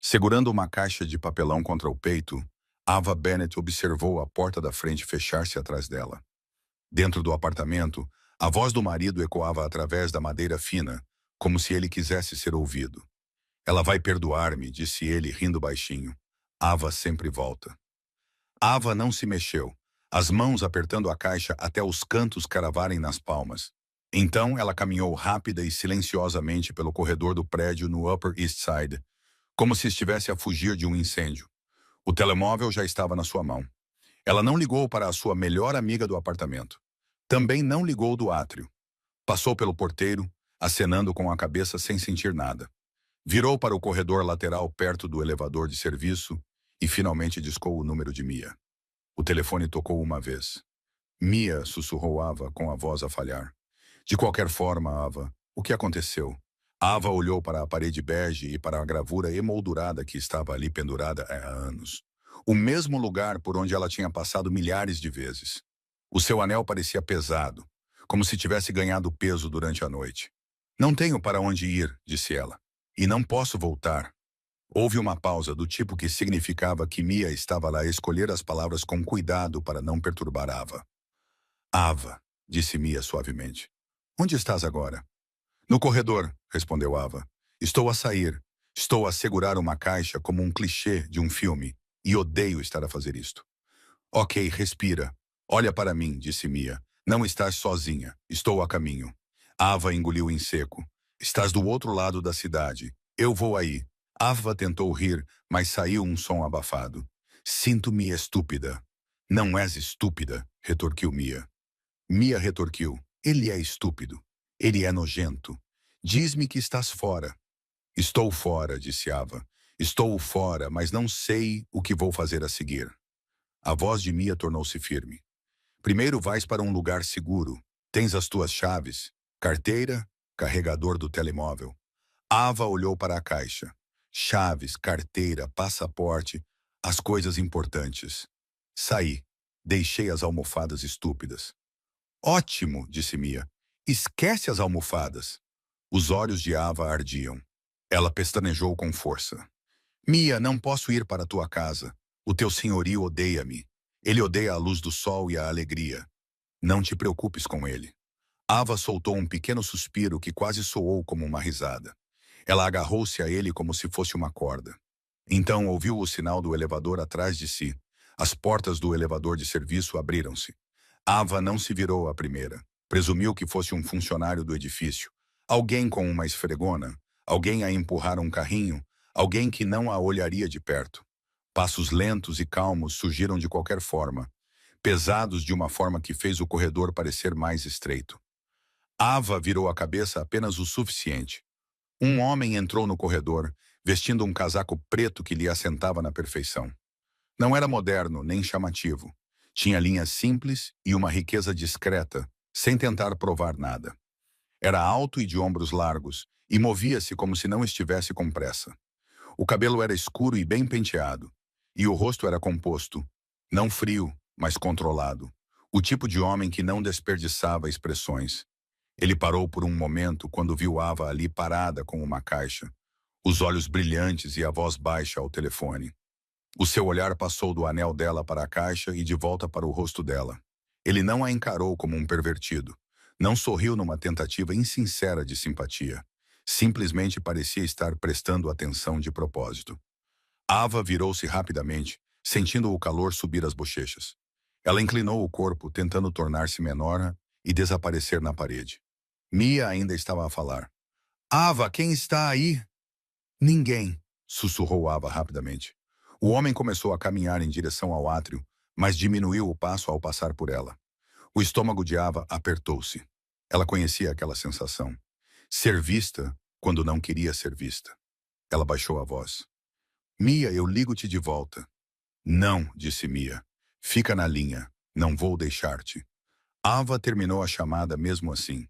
Segurando uma caixa de papelão contra o peito, Ava Bennett observou a porta da frente fechar-se atrás dela. Dentro do apartamento, a voz do marido ecoava através da madeira fina, como se ele quisesse ser ouvido. Ela vai perdoar-me, disse ele, rindo baixinho. Ava sempre volta. Ava não se mexeu, as mãos apertando a caixa até os cantos cravarem nas palmas. Então ela caminhou rápida e silenciosamente pelo corredor do prédio no Upper East Side, como se estivesse a fugir de um incêndio. O telemóvel já estava na sua mão. Ela não ligou para a sua melhor amiga do apartamento. Também não ligou do átrio. Passou pelo porteiro, acenando com a cabeça sem sentir nada. Virou para o corredor lateral perto do elevador de serviço e finalmente discou o número de Mia. O telefone tocou uma vez. Mia, sussurrou Ava com a voz a falhar. De qualquer forma, Ava, o que aconteceu? Ava olhou para a parede bege e para a gravura emoldurada que estava ali pendurada há anos. O mesmo lugar por onde ela tinha passado milhares de vezes. O seu anel parecia pesado, como se tivesse ganhado peso durante a noite. Não tenho para onde ir, disse ela. E não posso voltar. Houve uma pausa do tipo que significava que Mia estava lá a escolher as palavras com cuidado para não perturbar Ava. Ava, disse Mia suavemente. Onde estás agora? No corredor, respondeu Ava. Estou a sair. Estou a segurar uma caixa como um clichê de um filme. E odeio estar a fazer isto. Ok, respira. Olha para mim, disse Mia. Não estás sozinha. Estou a caminho. Ava engoliu em seco. Estás do outro lado da cidade. Eu vou aí. Ava tentou rir, mas saiu um som abafado. Sinto-me estúpida. Não és estúpida, retorquiu Mia. Mia retorquiu. Ele é estúpido. Ele é nojento. Diz-me que estás fora. Estou fora, disse Ava. Estou fora, mas não sei o que vou fazer a seguir. A voz de Mia tornou-se firme. Primeiro vais para um lugar seguro. Tens as tuas chaves, carteira, carregador do telemóvel. Ava olhou para a caixa. Chaves, carteira, passaporte, as coisas importantes. Saí. Deixei as almofadas estúpidas. Ótimo, disse Mia. Esquece as almofadas. Os olhos de Ava ardiam. Ela pestanejou com força. Mia, não posso ir para tua casa. O teu senhorio odeia-me. Ele odeia a luz do sol e a alegria. Não te preocupes com ele. Ava soltou um pequeno suspiro que quase soou como uma risada. Ela agarrou-se a ele como se fosse uma corda. Então ouviu o sinal do elevador atrás de si. As portas do elevador de serviço abriram-se. Ava não se virou à primeira. Presumiu que fosse um funcionário do edifício. Alguém com uma esfregona. Alguém a empurrar um carrinho. Alguém que não a olharia de perto. Passos lentos e calmos surgiram de qualquer forma, pesados de uma forma que fez o corredor parecer mais estreito. Ava virou a cabeça apenas o suficiente. Um homem entrou no corredor, vestindo um casaco preto que lhe assentava na perfeição. Não era moderno nem chamativo. Tinha linhas simples e uma riqueza discreta, sem tentar provar nada. Era alto e de ombros largos, e movia-se como se não estivesse com pressa. O cabelo era escuro e bem penteado, e o rosto era composto, não frio, mas controlado. O tipo de homem que não desperdiçava expressões. Ele parou por um momento quando viu Ava ali parada com uma caixa, os olhos brilhantes e a voz baixa ao telefone. O seu olhar passou do anel dela para a caixa e de volta para o rosto dela. Ele não a encarou como um pervertido. Não sorriu numa tentativa insincera de simpatia. Simplesmente parecia estar prestando atenção de propósito. Ava virou-se rapidamente, sentindo o calor subir as bochechas. Ela inclinou o corpo, tentando tornar-se menor e desaparecer na parede. Mia ainda estava a falar. Ava, quem está aí? Ninguém, sussurrou Ava rapidamente. O homem começou a caminhar em direção ao átrio, mas diminuiu o passo ao passar por ela. O estômago de Ava apertou-se. Ela conhecia aquela sensação. Ser vista quando não queria ser vista. Ela baixou a voz. Mia, eu ligo-te de volta. Não, disse Mia. Fica na linha. Não vou deixar-te. Ava terminou a chamada mesmo assim.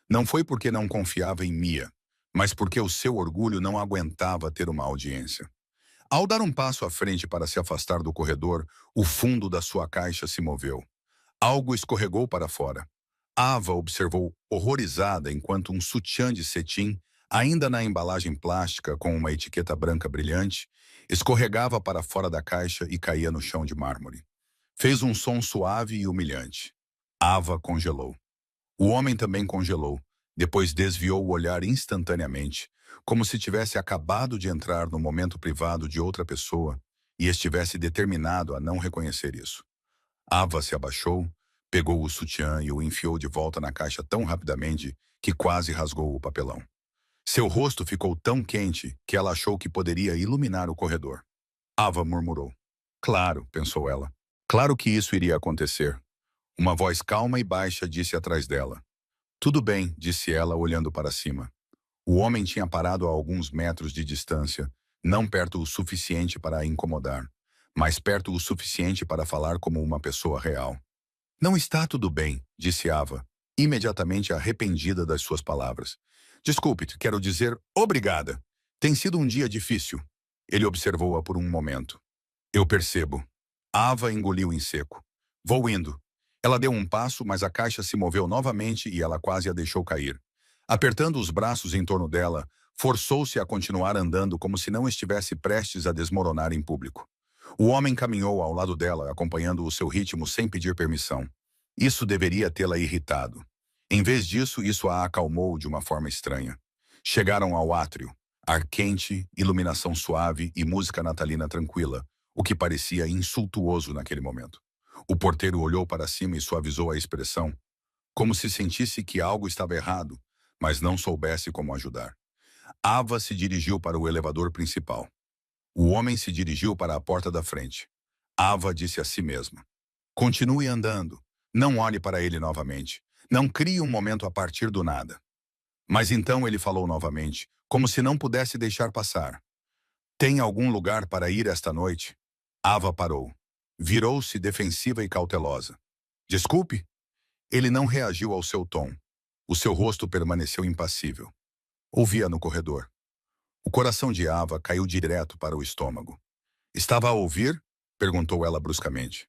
Não foi porque não confiava em Mia, mas porque o seu orgulho não aguentava ter uma audiência. Ao dar um passo à frente para se afastar do corredor, o fundo da sua caixa se moveu. Algo escorregou para fora. Ava observou horrorizada enquanto um sutiã de cetim Ainda na embalagem plástica com uma etiqueta branca brilhante, escorregava para fora da caixa e caía no chão de mármore. Fez um som suave e humilhante. Ava congelou. O homem também congelou, depois desviou o olhar instantaneamente, como se tivesse acabado de entrar no momento privado de outra pessoa e estivesse determinado a não reconhecer isso. Ava se abaixou, pegou o sutiã e o enfiou de volta na caixa tão rapidamente que quase rasgou o papelão. Seu rosto ficou tão quente que ela achou que poderia iluminar o corredor. Ava murmurou. Claro, pensou ela. Claro que isso iria acontecer. Uma voz calma e baixa disse atrás dela. Tudo bem, disse ela, olhando para cima. O homem tinha parado a alguns metros de distância, não perto o suficiente para a incomodar, mas perto o suficiente para falar como uma pessoa real. Não está tudo bem, disse Ava, imediatamente arrependida das suas palavras. Desculpe-te, quero dizer obrigada. Tem sido um dia difícil. Ele observou-a por um momento. Eu percebo. Ava engoliu em seco. Vou indo. Ela deu um passo, mas a caixa se moveu novamente e ela quase a deixou cair. Apertando os braços em torno dela, forçou-se a continuar andando como se não estivesse prestes a desmoronar em público. O homem caminhou ao lado dela, acompanhando o seu ritmo sem pedir permissão. Isso deveria tê-la irritado. Em vez disso, isso a acalmou de uma forma estranha. Chegaram ao átrio. Ar quente, iluminação suave e música natalina tranquila, o que parecia insultuoso naquele momento. O porteiro olhou para cima e suavizou a expressão, como se sentisse que algo estava errado, mas não soubesse como ajudar. Ava se dirigiu para o elevador principal. O homem se dirigiu para a porta da frente. Ava disse a si mesma. Continue andando. Não olhe para ele novamente. Não crie um momento a partir do nada. Mas então ele falou novamente, como se não pudesse deixar passar. Tem algum lugar para ir esta noite? Ava parou. Virou-se defensiva e cautelosa. Desculpe? Ele não reagiu ao seu tom. O seu rosto permaneceu impassível. Ouvia no corredor. O coração de Ava caiu direto para o estômago. Estava a ouvir? Perguntou ela bruscamente.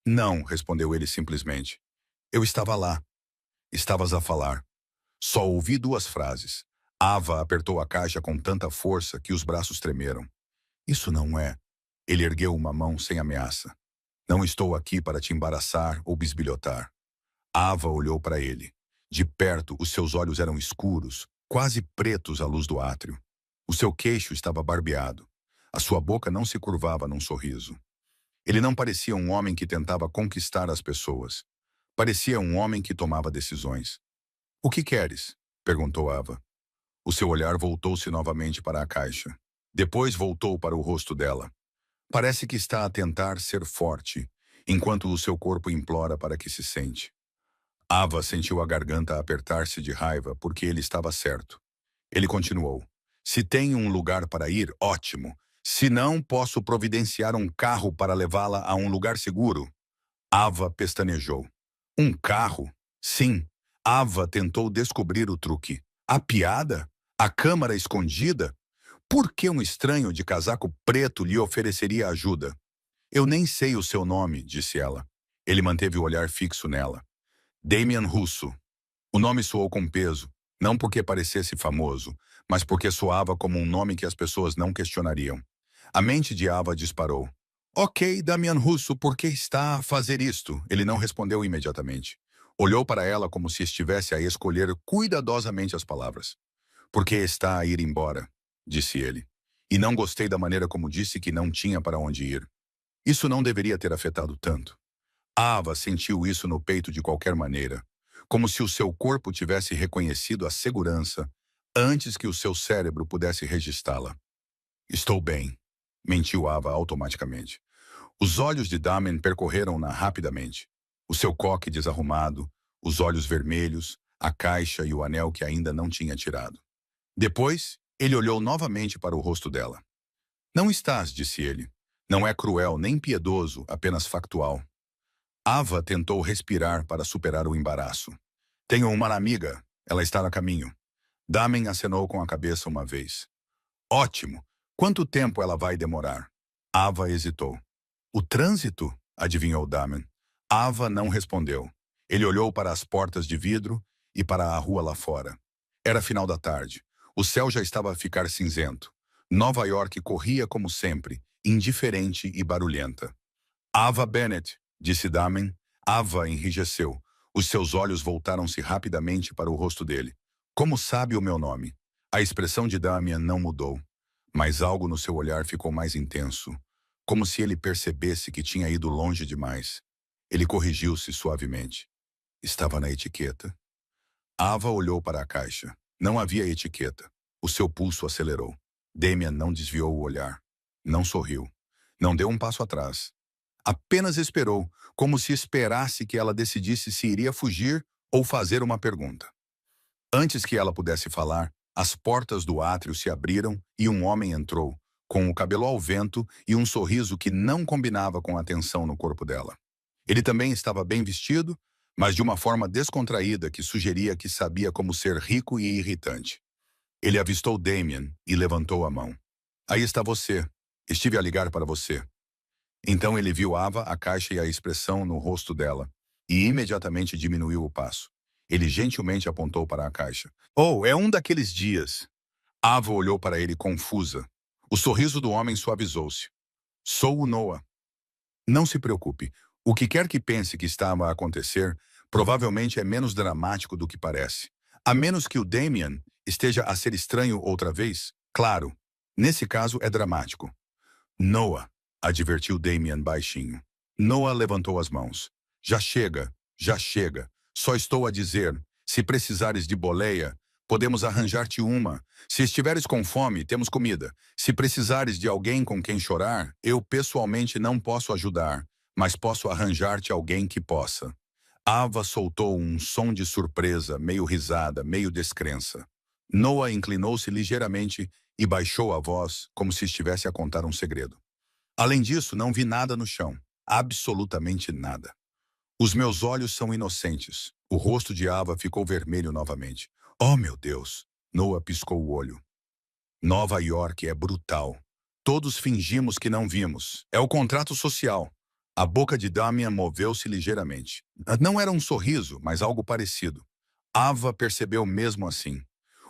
Não, respondeu ele simplesmente. Eu estava lá. Estavas a falar. Só ouvi duas frases. Ava apertou a caixa com tanta força que os braços tremeram. Isso não é. Ele ergueu uma mão sem ameaça. Não estou aqui para te embaraçar ou bisbilhotar. Ava olhou para ele. De perto, os seus olhos eram escuros, quase pretos à luz do átrio. O seu queixo estava barbeado. A sua boca não se curvava num sorriso. Ele não parecia um homem que tentava conquistar as pessoas. Parecia um homem que tomava decisões. O que queres? Perguntou Ava. O seu olhar voltou-se novamente para a caixa. Depois voltou para o rosto dela. Parece que está a tentar ser forte, enquanto o seu corpo implora para que se sente. Ava sentiu a garganta apertar-se de raiva porque ele estava certo. Ele continuou. Se tem um lugar para ir, ótimo. Se não, posso providenciar um carro para levá-la a um lugar seguro. Ava pestanejou. Um carro? Sim. Ava tentou descobrir o truque. A piada? A câmara escondida? Por que um estranho de casaco preto lhe ofereceria ajuda? Eu nem sei o seu nome, disse ela. Ele manteve o olhar fixo nela. Damian Russo. O nome soou com peso, não porque parecesse famoso, mas porque soava como um nome que as pessoas não questionariam. A mente de Ava disparou. Ok, Damian Russo, por que está a fazer isto? Ele não respondeu imediatamente. Olhou para ela como se estivesse a escolher cuidadosamente as palavras. Por que está a ir embora? Disse ele. E não gostei da maneira como disse que não tinha para onde ir. Isso não deveria ter afetado tanto. Ava sentiu isso no peito de qualquer maneira, como se o seu corpo tivesse reconhecido a segurança antes que o seu cérebro pudesse registrá-la. Estou bem, mentiu Ava automaticamente. Os olhos de Damian percorreram-na rapidamente. O seu coque desarrumado, os olhos vermelhos, a caixa e o anel que ainda não tinha tirado. Depois, ele olhou novamente para o rosto dela. Não estás, disse ele. Não é cruel nem piedoso, apenas factual. Ava tentou respirar para superar o embaraço. Tenho uma amiga, ela está a caminho. Damian acenou com a cabeça uma vez. Ótimo! Quanto tempo ela vai demorar? Ava hesitou. O trânsito? Adivinhou Damian. Ava não respondeu. Ele olhou para as portas de vidro e para a rua lá fora. Era final da tarde. O céu já estava a ficar cinzento. Nova York corria como sempre, indiferente e barulhenta. Ava Bennett, disse Damien. Ava enrijeceu. Os seus olhos voltaram-se rapidamente para o rosto dele. Como sabe o meu nome? A expressão de Damien não mudou, mas algo no seu olhar ficou mais intenso, como se ele percebesse que tinha ido longe demais. Ele corrigiu-se suavemente. Estava na etiqueta. Ava olhou para a caixa. Não havia etiqueta. O seu pulso acelerou. Damien não desviou o olhar. Não sorriu. Não deu um passo atrás. Apenas esperou, como se esperasse que ela decidisse se iria fugir ou fazer uma pergunta. Antes que ela pudesse falar, as portas do átrio se abriram e um homem entrou, com o cabelo ao vento e um sorriso que não combinava com a tensão no corpo dela. Ele também estava bem vestido, mas de uma forma descontraída que sugeria que sabia como ser rico e irritante. Ele avistou Damien e levantou a mão. Aí está você. Estive a ligar para você. Então ele viu Ava, a caixa e a expressão no rosto dela, e imediatamente diminuiu o passo. Ele gentilmente apontou para a caixa. Oh, é um daqueles dias. Ava olhou para ele confusa. O sorriso do homem suavizou-se. Sou o Noah. Não se preocupe. O que quer que pense que estava a acontecer, provavelmente é menos dramático do que parece. A menos que o Damien esteja a ser estranho outra vez, claro. Nesse caso é dramático. Noah, advertiu Damien baixinho. Noah levantou as mãos. Já chega, já chega. Só estou a dizer, se precisares de boleia, podemos arranjar-te uma. Se estiveres com fome, temos comida. Se precisares de alguém com quem chorar, eu pessoalmente não posso ajudar, mas posso arranjar-te alguém que possa. Ava soltou um som de surpresa, meio risada, meio descrença. Noah inclinou-se ligeiramente e baixou a voz, como se estivesse a contar um segredo. Além disso, não vi nada no chão. Absolutamente nada. Os meus olhos são inocentes. O rosto de Ava ficou vermelho novamente. Oh, meu Deus! Noah piscou o olho. Nova York é brutal. Todos fingimos que não vimos. É o contrato social. A boca de Damien moveu-se ligeiramente. Não era um sorriso, mas algo parecido. Ava percebeu mesmo assim.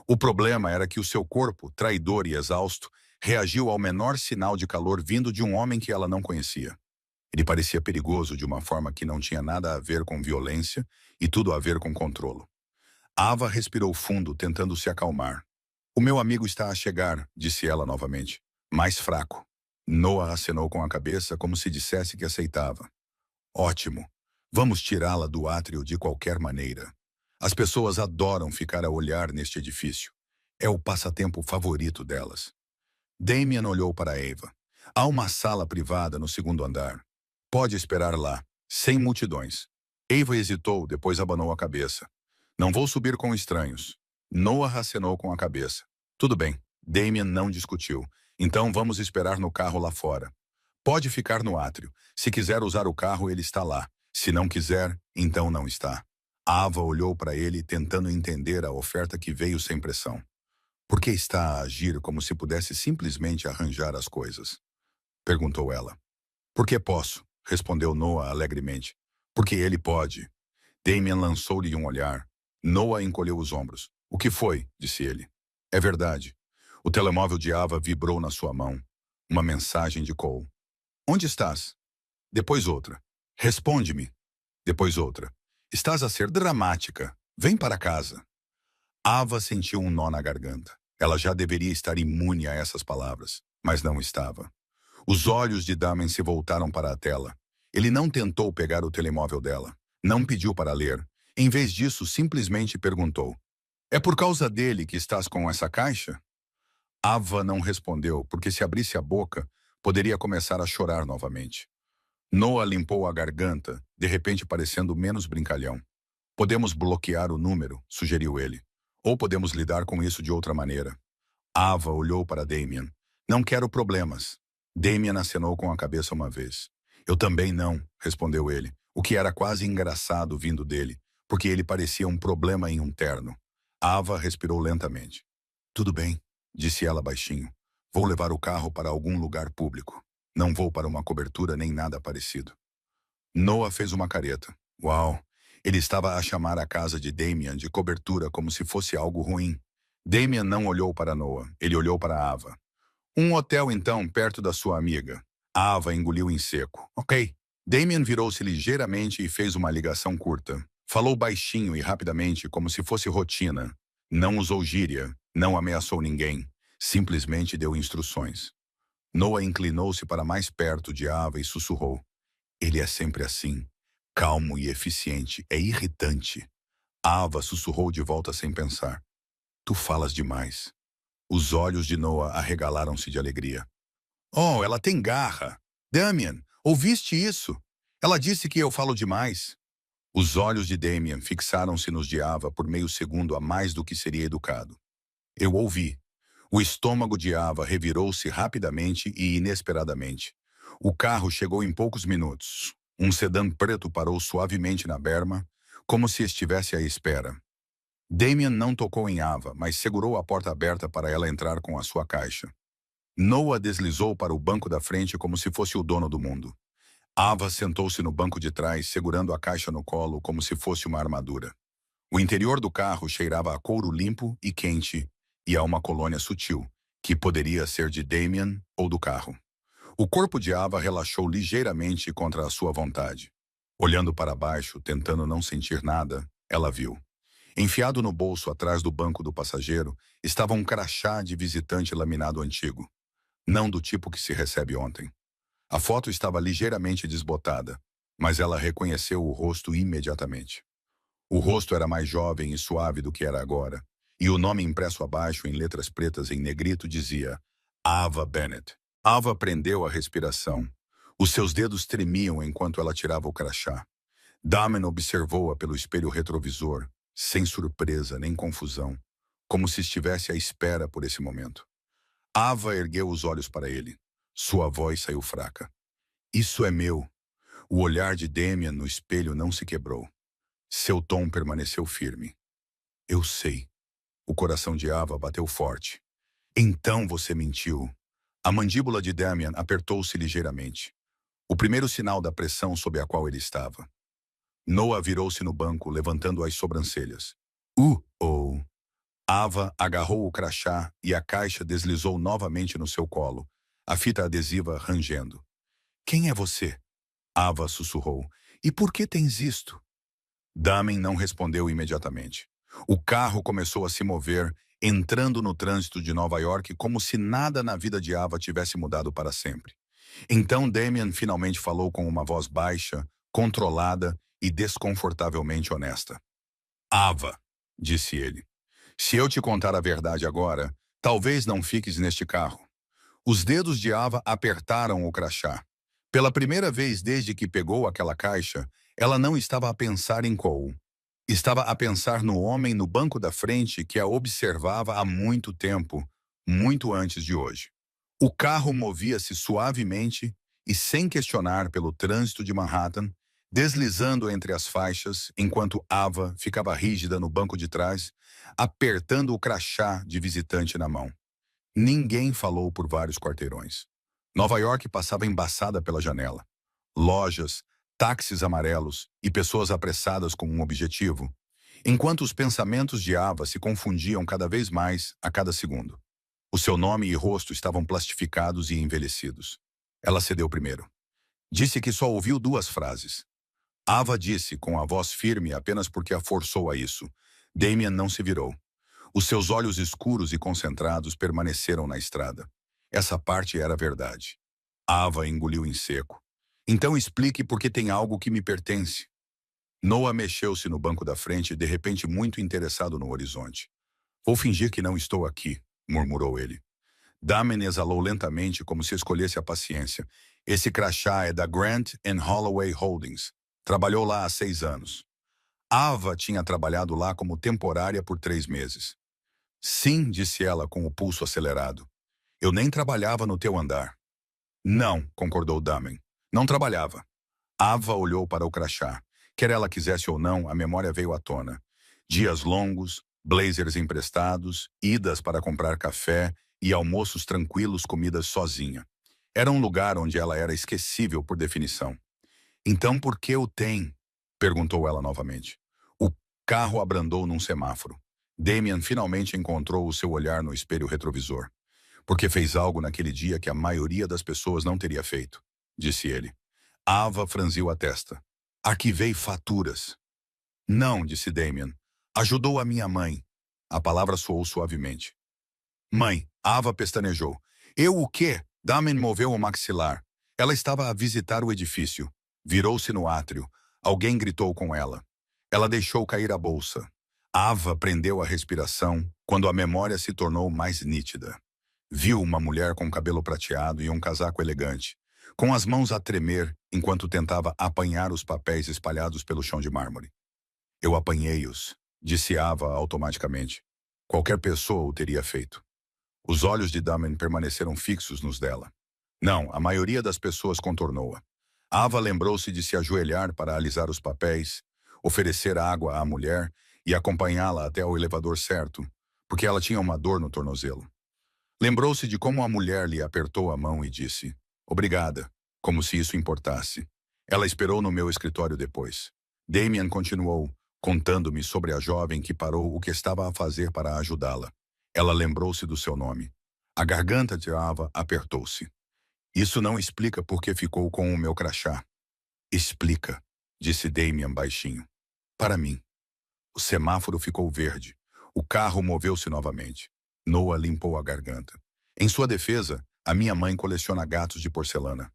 O problema era que o seu corpo, traidor e exausto, reagiu ao menor sinal de calor vindo de um homem que ela não conhecia. Ele parecia perigoso de uma forma que não tinha nada a ver com violência e tudo a ver com controlo. Ava respirou fundo, tentando se acalmar. O meu amigo está a chegar, disse ela novamente. Mais fraco. Noah acenou com a cabeça como se dissesse que aceitava. Ótimo. Vamos tirá-la do átrio de qualquer maneira. As pessoas adoram ficar a olhar neste edifício. É o passatempo favorito delas. Damien olhou para Ava. Há uma sala privada no segundo andar. Pode esperar lá, sem multidões. Ava hesitou, depois abanou a cabeça. Não vou subir com estranhos. Noah acenou com a cabeça. Tudo bem. Damien não discutiu. Então vamos esperar no carro lá fora. Pode ficar no átrio. Se quiser usar o carro, ele está lá. Se não quiser, então não está. Ava olhou para ele, tentando entender a oferta que veio sem pressão. Por que está a agir como se pudesse simplesmente arranjar as coisas? Perguntou ela. Porque posso, respondeu Noah alegremente. Porque ele pode. Damien lançou-lhe um olhar. Noah encolheu os ombros. O que foi? Disse ele. É verdade. O telemóvel de Ava vibrou na sua mão. Uma mensagem de Cole. Onde estás? Depois outra. Responde-me. Depois outra. Estás a ser dramática. Vem para casa. Ava sentiu um nó na garganta. Ela já deveria estar imune a essas palavras, mas não estava. Os olhos de Damien se voltaram para a tela. Ele não tentou pegar o telemóvel dela. Não pediu para ler. Em vez disso, simplesmente perguntou. É por causa dele que estás com essa caixa? Ava não respondeu, porque se abrisse a boca, poderia começar a chorar novamente. Noah limpou a garganta, de repente parecendo menos brincalhão. Podemos bloquear o número, sugeriu ele. Ou podemos lidar com isso de outra maneira. Ava olhou para Damien. Não quero problemas. Damien acenou com a cabeça uma vez. Eu também não, respondeu ele, o que era quase engraçado vindo dele, porque ele parecia um problema em um terno. Ava respirou lentamente. Tudo bem, disse ela baixinho. Vou levar o carro para algum lugar público. Não vou para uma cobertura nem nada parecido. Noah fez uma careta. Uau! Ele estava a chamar a casa de Damien de cobertura como se fosse algo ruim. Damien não olhou para Noah, ele olhou para Ava. Um hotel, então, perto da sua amiga. Ava engoliu em seco. Ok. Damien virou-se ligeiramente e fez uma ligação curta. Falou baixinho e rapidamente, como se fosse rotina. Não usou gíria, não ameaçou ninguém. Simplesmente deu instruções. Noah inclinou-se para mais perto de Ava e sussurrou. Ele é sempre assim. Calmo e eficiente. É irritante. Ava sussurrou de volta sem pensar. Tu falas demais. Os olhos de Noah arregalaram-se de alegria. Oh, ela tem garra. Damien, ouviste isso? Ela disse que eu falo demais. Os olhos de Damien fixaram-se nos de Ava por meio segundo a mais do que seria educado. Eu ouvi. O estômago de Ava revirou-se rapidamente e inesperadamente. O carro chegou em poucos minutos. Um sedã preto parou suavemente na berma, como se estivesse à espera. Damien não tocou em Ava, mas segurou a porta aberta para ela entrar com a sua caixa. Noah deslizou para o banco da frente como se fosse o dono do mundo. Ava sentou-se no banco de trás, segurando a caixa no colo como se fosse uma armadura. O interior do carro cheirava a couro limpo e quente e a uma colônia sutil, que poderia ser de Damien ou do carro. O corpo de Ava relaxou ligeiramente contra a sua vontade. Olhando para baixo, tentando não sentir nada, ela viu. Enfiado no bolso atrás do banco do passageiro, estava um crachá de visitante laminado antigo. Não do tipo que se recebe ontem. A foto estava ligeiramente desbotada, mas ela reconheceu o rosto imediatamente. O rosto era mais jovem e suave do que era agora, e o nome impresso abaixo em letras pretas em negrito dizia Ava Bennett. Ava prendeu a respiração. Os seus dedos tremiam enquanto ela tirava o crachá. Damien observou-a pelo espelho retrovisor, sem surpresa nem confusão, como se estivesse à espera por esse momento. Ava ergueu os olhos para ele. Sua voz saiu fraca. Isso é meu. O olhar de Damien no espelho não se quebrou. Seu tom permaneceu firme. Eu sei. O coração de Ava bateu forte. Então você mentiu. A mandíbula de Damien apertou-se ligeiramente. O primeiro sinal da pressão sob a qual ele estava. Noah virou-se no banco, levantando as sobrancelhas. Oh. Ava agarrou o crachá e a caixa deslizou novamente no seu colo, a fita adesiva rangendo. Quem é você? Ava sussurrou. E por que tens isto? Damien não respondeu imediatamente. O carro começou a se mover, entrando no trânsito de Nova York como se nada na vida de Ava tivesse mudado para sempre. Então Damien finalmente falou com uma voz baixa, controlada e desconfortavelmente honesta. Ava, disse ele. Se eu te contar a verdade agora, talvez não fiques neste carro. Os dedos de Ava apertaram o crachá. Pela primeira vez desde que pegou aquela caixa, ela não estava a pensar em Cole. Estava a pensar no homem no banco da frente que a observava há muito tempo, muito antes de hoje. O carro movia-se suavemente e sem questionar pelo trânsito de Manhattan, deslizando entre as faixas, enquanto Ava ficava rígida no banco de trás, apertando o crachá de visitante na mão. Ninguém falou por vários quarteirões. Nova York passava embaçada pela janela. Lojas, táxis amarelos e pessoas apressadas com um objetivo, enquanto os pensamentos de Ava se confundiam cada vez mais a cada segundo. O seu nome e rosto estavam plastificados e envelhecidos. Ela cedeu primeiro. Disse que só ouviu 2 frases. Ava disse, com a voz firme apenas porque a forçou a isso. Damien não se virou. Os seus olhos escuros e concentrados permaneceram na estrada. Essa parte era verdade. Ava engoliu em seco. Então explique por que tem algo que me pertence. Noah mexeu-se no banco da frente, de repente muito interessado no horizonte. Vou fingir que não estou aqui, murmurou ele. Damien exalou lentamente como se escolhesse a paciência. Esse crachá é da Grant and Holloway Holdings. Trabalhou lá há 6 anos. Ava tinha trabalhado lá como temporária por 3 meses. Sim, disse ela com o pulso acelerado. Eu nem trabalhava no teu andar. Não, concordou Damien. Não trabalhava. Ava olhou para o crachá. Quer ela quisesse ou não, a memória veio à tona. Dias longos, blazers emprestados, idas para comprar café e almoços tranquilos comidas sozinha. Era um lugar onde ela era esquecível por definição. Então por que o tem? Perguntou ela novamente. O carro abrandou num semáforo. Damien finalmente encontrou o seu olhar no espelho retrovisor. Porque fez algo naquele dia que a maioria das pessoas não teria feito, disse ele. Ava franziu a testa. Arquivei faturas. Não, disse Damien. Ajudou a minha mãe. A palavra soou suavemente. Mãe, Ava pestanejou. Eu o quê? Damien moveu o maxilar. Ela estava a visitar o edifício. Virou-se no átrio. Alguém gritou com ela. Ela deixou cair a bolsa. Ava prendeu a respiração quando a memória se tornou mais nítida. Viu uma mulher com cabelo prateado e um casaco elegante, com as mãos a tremer enquanto tentava apanhar os papéis espalhados pelo chão de mármore. Eu apanhei-os, disse Ava automaticamente. Qualquer pessoa o teria feito. Os olhos de Damien permaneceram fixos nos dela. Não, a maioria das pessoas contornou-a. Ava lembrou-se de se ajoelhar para alisar os papéis, oferecer água à mulher e acompanhá-la até o elevador certo, porque ela tinha uma dor no tornozelo. Lembrou-se de como a mulher lhe apertou a mão e disse, obrigada, como se isso importasse. Ela esperou no meu escritório depois. Damien continuou, contando-me sobre a jovem que parou o que estava a fazer para ajudá-la. Ela lembrou-se do seu nome. A garganta de Ava apertou-se. Isso não explica por que ficou com o meu crachá. Explica, disse Damien baixinho. Para mim. O semáforo ficou verde. O carro moveu-se novamente. Noah limpou a garganta. Em sua defesa, a minha mãe coleciona gatos de porcelana.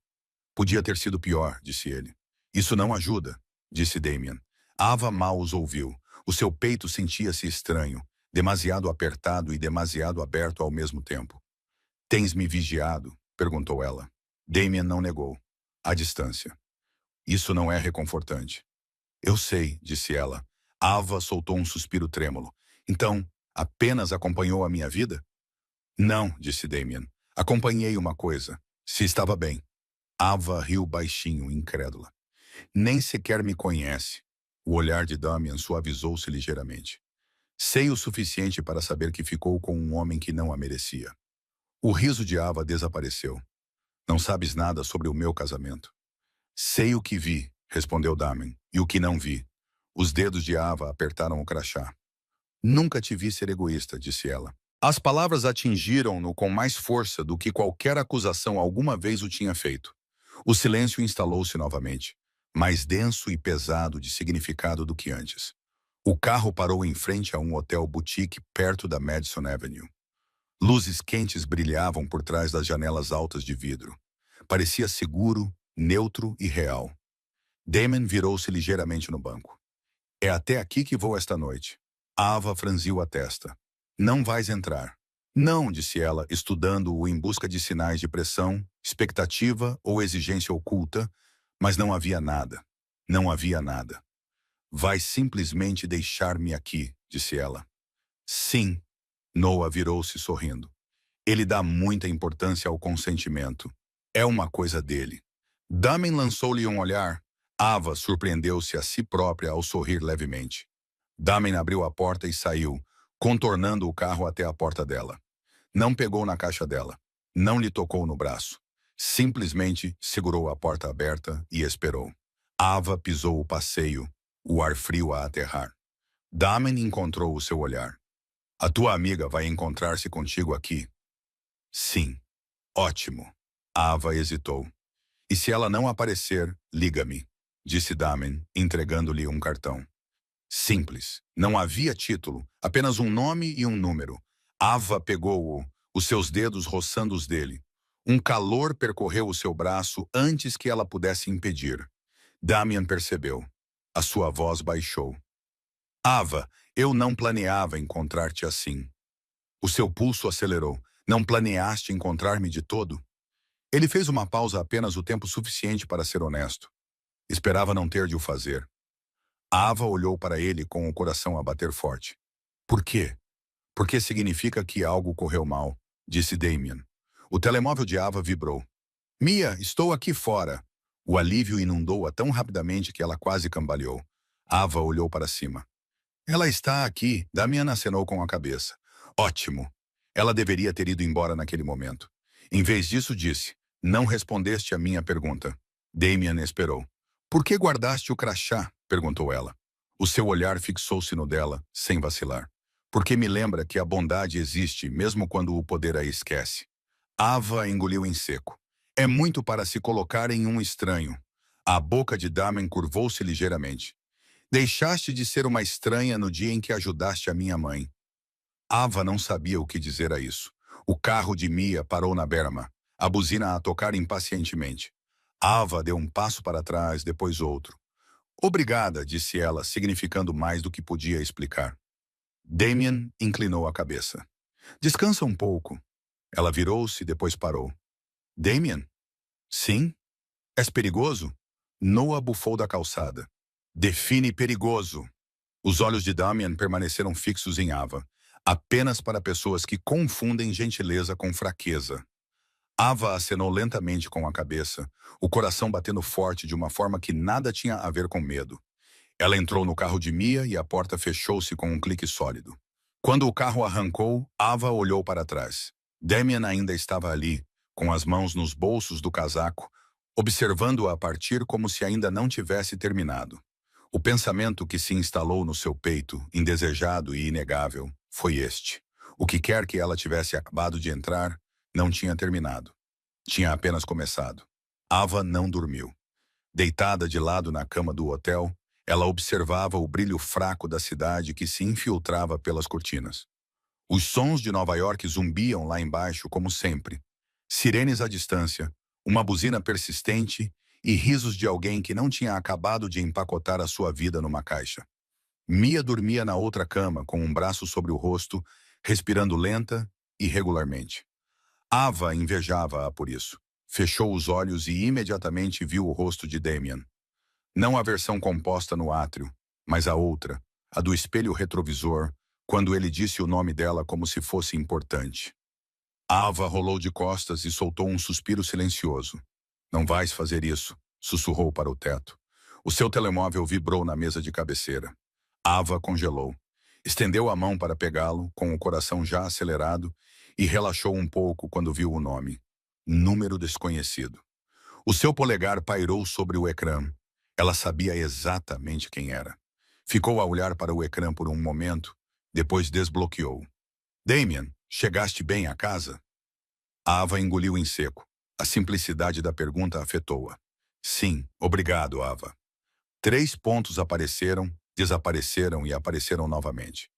Podia ter sido pior, disse ele. Isso não ajuda, disse Damien. Ava mal os ouviu. O seu peito sentia-se estranho, demasiado apertado e demasiado aberto ao mesmo tempo. Tens me vigiado? Perguntou ela. Damien não negou. À distância. Isso não é reconfortante. Eu sei, disse ela. Ava soltou um suspiro trêmulo. Então, apenas acompanhou a minha vida? Não, disse Damien. Acompanhei uma coisa. Se estava bem. Ava riu baixinho, incrédula. Nem sequer me conhece. O olhar de Damien suavizou-se ligeiramente. Sei o suficiente para saber que ficou com um homem que não a merecia. O riso de Ava desapareceu. Não sabes nada sobre o meu casamento. Sei o que vi, respondeu Damien, e o que não vi. Os dedos de Ava apertaram o crachá. Nunca te vi ser egoísta, disse ela. As palavras atingiram-no com mais força do que qualquer acusação alguma vez o tinha feito. O silêncio instalou-se novamente, mais denso e pesado de significado do que antes. O carro parou em frente a um hotel boutique perto da Madison Avenue. Luzes quentes brilhavam por trás das janelas altas de vidro. Parecia seguro, neutro e real. Damien virou-se ligeiramente no banco. É até aqui que vou esta noite. Ava franziu a testa. Não vais entrar. Não, disse ela, estudando-o em busca de sinais de pressão, expectativa ou exigência oculta, mas não havia nada. Não havia nada. Vais simplesmente deixar-me aqui, disse ela. Sim. Noah virou-se sorrindo. Ele dá muita importância ao consentimento. É uma coisa dele. Damien lançou-lhe um olhar. Ava surpreendeu-se a si própria ao sorrir levemente. Damien abriu a porta e saiu, contornando o carro até a porta dela. Não pegou na caixa dela. Não lhe tocou no braço. Simplesmente segurou a porta aberta e esperou. Ava pisou o passeio, o ar frio a aterrar. Damien encontrou o seu olhar. A tua amiga vai encontrar-se contigo aqui? Sim. Ótimo. Ava hesitou. E se ela não aparecer, liga-me, disse Damien, entregando-lhe um cartão. Simples. Não havia título, apenas um nome e um número. Ava pegou-o, os seus dedos roçando os dele. Um calor percorreu o seu braço antes que ela pudesse impedir. Damien percebeu. A sua voz baixou. Ava, eu não planeava encontrar-te assim. O seu pulso acelerou. Não planeaste encontrar-me de todo? Ele fez uma pausa apenas o tempo suficiente para ser honesto. Esperava não ter de o fazer. Ava olhou para ele com o coração a bater forte. Por quê? Porque significa que algo correu mal, disse Damien. O telemóvel de Ava vibrou. Mia, estou aqui fora. O alívio inundou-a tão rapidamente que ela quase cambaleou. Ava olhou para cima. Ela está aqui, Damien acenou com a cabeça. Ótimo. Ela deveria ter ido embora naquele momento. Em vez disso, disse, não respondeste a minha pergunta. Damien esperou. Por que guardaste o crachá? Perguntou ela. O seu olhar fixou-se no dela, sem vacilar. porque me lembra que a bondade existe mesmo quando o poder a esquece. Ava engoliu em seco. É muito para se colocar em um estranho. A boca de Damen curvou-se ligeiramente. Deixaste de ser uma estranha no dia em que ajudaste a minha mãe. Ava não sabia o que dizer a isso. O carro de Mia parou na berma, a buzina a tocar impacientemente. Ava deu um passo para trás, depois outro. Obrigada, disse ela, significando mais do que podia explicar. Damien inclinou a cabeça. Descansa um pouco. Ela virou-se, depois parou. Damien? Sim? És perigoso? Noah bufou da calçada. Define perigoso. Os olhos de Damien permaneceram fixos em Ava, apenas para pessoas que confundem gentileza com fraqueza. Ava acenou lentamente com a cabeça, o coração batendo forte de uma forma que nada tinha a ver com medo. Ela entrou no carro de Mia e a porta fechou-se com um clique sólido. Quando o carro arrancou, Ava olhou para trás. Damien ainda estava ali, com as mãos nos bolsos do casaco, observando-a partir como se ainda não tivesse terminado. O pensamento que se instalou no seu peito, indesejado e inegável, foi este. O que quer que ela tivesse acabado de entrar, não tinha terminado. Tinha apenas começado. Ava não dormiu. Deitada de lado na cama do hotel, ela observava o brilho fraco da cidade que se infiltrava pelas cortinas. Os sons de Nova York zumbiam lá embaixo como sempre. Sirenes à distância, uma buzina persistente e risos de alguém que não tinha acabado de empacotar a sua vida numa caixa. Mia dormia na outra cama, com um braço sobre o rosto, respirando lenta e regularmente. Ava invejava-a por isso. Fechou os olhos e imediatamente viu o rosto de Damien. Não a versão composta no átrio, mas a outra, a do espelho retrovisor, quando ele disse o nome dela como se fosse importante. Ava rolou de costas e soltou um suspiro silencioso. Não vais fazer isso, sussurrou para o teto. O seu telemóvel vibrou na mesa de cabeceira. Ava congelou. Estendeu a mão para pegá-lo, com o coração já acelerado, e relaxou um pouco quando viu o nome. Número desconhecido. O seu polegar pairou sobre o ecrã. Ela sabia exatamente quem era. Ficou a olhar para o ecrã por um momento, depois desbloqueou. Damien, chegaste bem à casa? Ava engoliu em seco. A simplicidade da pergunta afetou-a. Sim, obrigado, Ava. 3 pontos apareceram, desapareceram e apareceram novamente.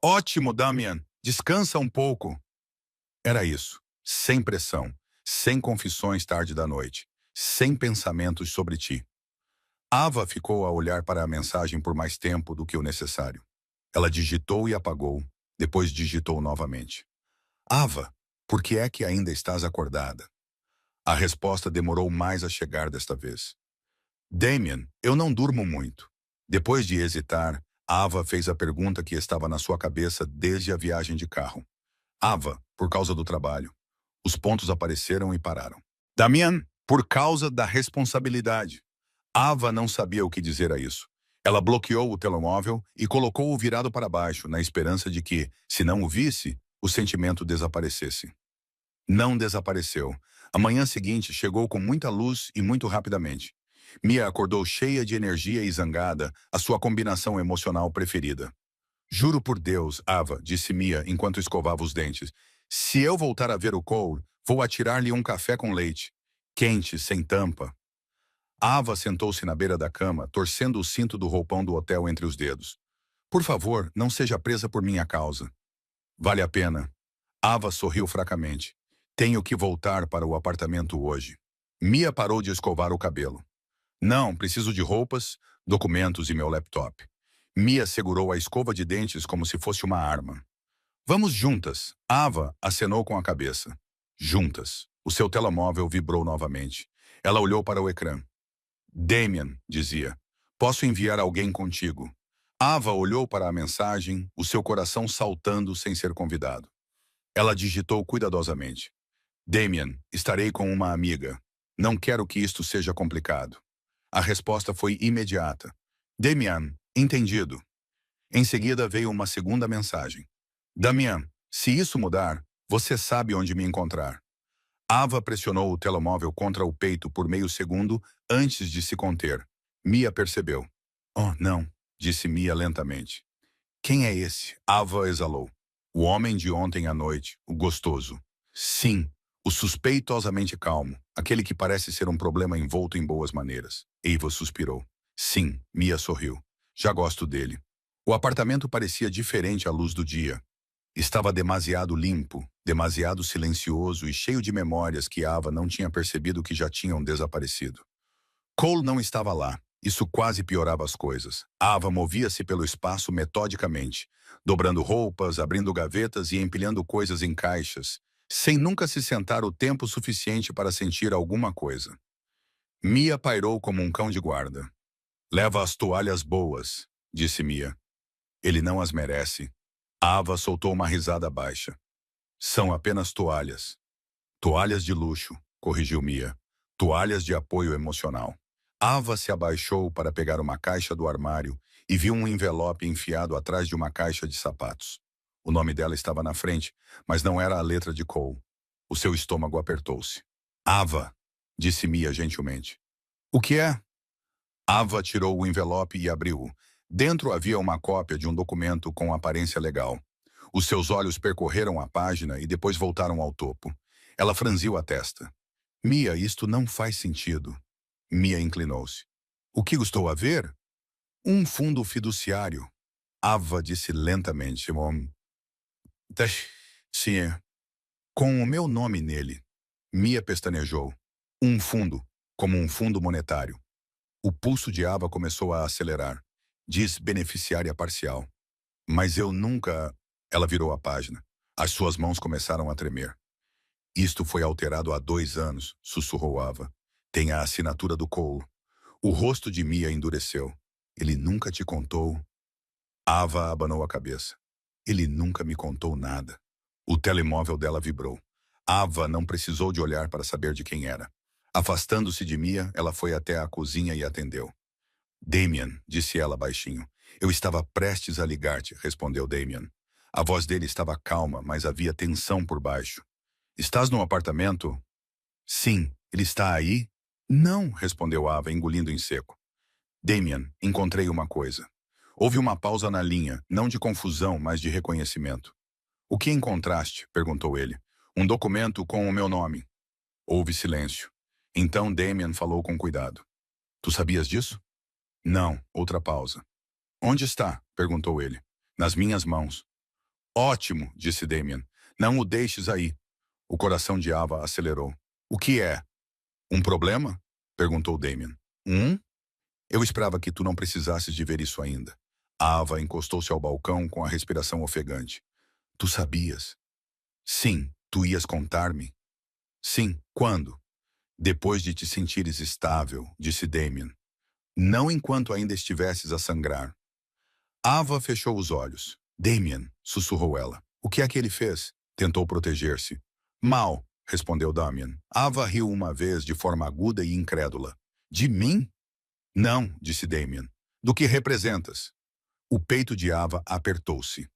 Ótimo, Damien. Descansa um pouco. Era isso. Sem pressão. Sem confissões tarde da noite. Sem pensamentos sobre ti. Ava ficou a olhar para a mensagem por mais tempo do que o necessário. Ela digitou e apagou, depois digitou novamente. Ava, por que é que ainda estás acordada? A resposta demorou mais a chegar desta vez. Damien, eu não durmo muito. Depois de hesitar, Ava fez a pergunta que estava na sua cabeça desde a viagem de carro. Ava, por causa do trabalho. Os pontos apareceram e pararam. Damien, por causa da responsabilidade. Ava não sabia o que dizer a isso. Ela bloqueou o telemóvel e colocou-o virado para baixo, na esperança de que, se não o visse, o sentimento desaparecesse. Não desapareceu. A manhã seguinte chegou com muita luz e muito rapidamente. Mia acordou cheia de energia e zangada, a sua combinação emocional preferida. Juro por Deus, Ava, disse Mia enquanto escovava os dentes. Se eu voltar a ver o Cole, vou atirar-lhe um café com leite. Quente, sem tampa. Ava sentou-se na beira da cama, torcendo o cinto do roupão do hotel entre os dedos. Por favor, não seja presa por minha causa. Vale a pena. Ava sorriu fracamente. Tenho que voltar para o apartamento hoje. Mia parou de escovar o cabelo. Não, preciso de roupas, documentos e meu laptop. Mia segurou a escova de dentes como se fosse uma arma. Vamos juntas. Ava acenou com a cabeça. Juntas. O seu telemóvel vibrou novamente. Ela olhou para o ecrã. Damien, dizia, posso enviar alguém contigo. Ava olhou para a mensagem, o seu coração saltando sem ser convidado. Ela digitou cuidadosamente. Damien, estarei com uma amiga. Não quero que isto seja complicado. A resposta foi imediata. Damien, entendido. Em seguida veio uma segunda mensagem. Damien, se isso mudar, você sabe onde me encontrar. Ava pressionou o telemóvel contra o peito por meio segundo antes de se conter. Mia percebeu. Oh, não, disse Mia lentamente. Quem é esse? Ava exalou. O homem de ontem à noite, o gostoso. Sim, o suspeitosamente calmo, aquele que parece ser um problema envolto em boas maneiras. Eva suspirou. Sim, Mia sorriu. Já gosto dele. O apartamento parecia diferente à luz do dia. Estava demasiado limpo, demasiado silencioso e cheio de memórias que Ava não tinha percebido que já tinham desaparecido. Cole não estava lá. Isso quase piorava as coisas. Ava movia-se pelo espaço metodicamente, dobrando roupas, abrindo gavetas e empilhando coisas em caixas, sem nunca se sentar o tempo suficiente para sentir alguma coisa. Mia pairou como um cão de guarda. Leva as toalhas boas, disse Mia. Ele não as merece. Ava soltou uma risada baixa. São apenas toalhas. Toalhas de luxo, corrigiu Mia. Toalhas de apoio emocional. Ava se abaixou para pegar uma caixa do armário e viu um envelope enfiado atrás de uma caixa de sapatos. O nome dela estava na frente, mas não era a letra de Cole. O seu estômago apertou-se. Ava, disse Mia gentilmente. O que é? Ava tirou o envelope e abriu-o. Dentro havia uma cópia de um documento com aparência legal. Os seus olhos percorreram a página e depois voltaram ao topo. Ela franziu a testa. Mia, isto não faz sentido. Mia inclinou-se. O que estou a ver? Um fundo fiduciário. Ava disse lentamente. Sim, com o meu nome nele. Mia pestanejou. Um fundo, como um fundo monetário. O pulso de Ava começou a acelerar. Diz beneficiária parcial. Mas eu nunca... Ela virou a página. As suas mãos começaram a tremer. Isto foi alterado há 2 anos, sussurrou Ava. Tem a assinatura do Cole. O rosto de Mia endureceu. Ele nunca te contou? Ava abanou a cabeça. Ele nunca me contou nada. O telemóvel dela vibrou. Ava não precisou de olhar para saber de quem era. Afastando-se de Mia, ela foi até a cozinha e atendeu. Damien, disse ela baixinho. Eu estava prestes a ligar-te, respondeu Damien. A voz dele estava calma, mas havia tensão por baixo. Estás no apartamento? Sim. Ele está aí? Não, respondeu Ava, engolindo em seco. Damien, encontrei uma coisa. Houve uma pausa na linha, não de confusão, mas de reconhecimento. O que encontraste? Perguntou ele. Um documento com o meu nome. Houve silêncio. Então Damien falou com cuidado. Tu sabias disso? Não, outra pausa. Onde está? Perguntou ele. Nas minhas mãos. Ótimo, disse Damien. Não o deixes aí. O coração de Ava acelerou. O que é? Um problema? Perguntou Damien. Eu esperava que tu não precisasses de ver isso ainda. Ava encostou-se ao balcão com a respiração ofegante. Tu sabias? Sim, tu ias contar-me? Sim, quando? Depois de te sentires estável, disse Damien. Não enquanto ainda estivesses a sangrar. Ava fechou os olhos. Damien, sussurrou ela. O que é que ele fez? Tentou proteger-se. Mal, respondeu Damien. Ava riu uma vez de forma aguda e incrédula. De mim? Não, disse Damien. Do que representas? O peito de Ava apertou-se.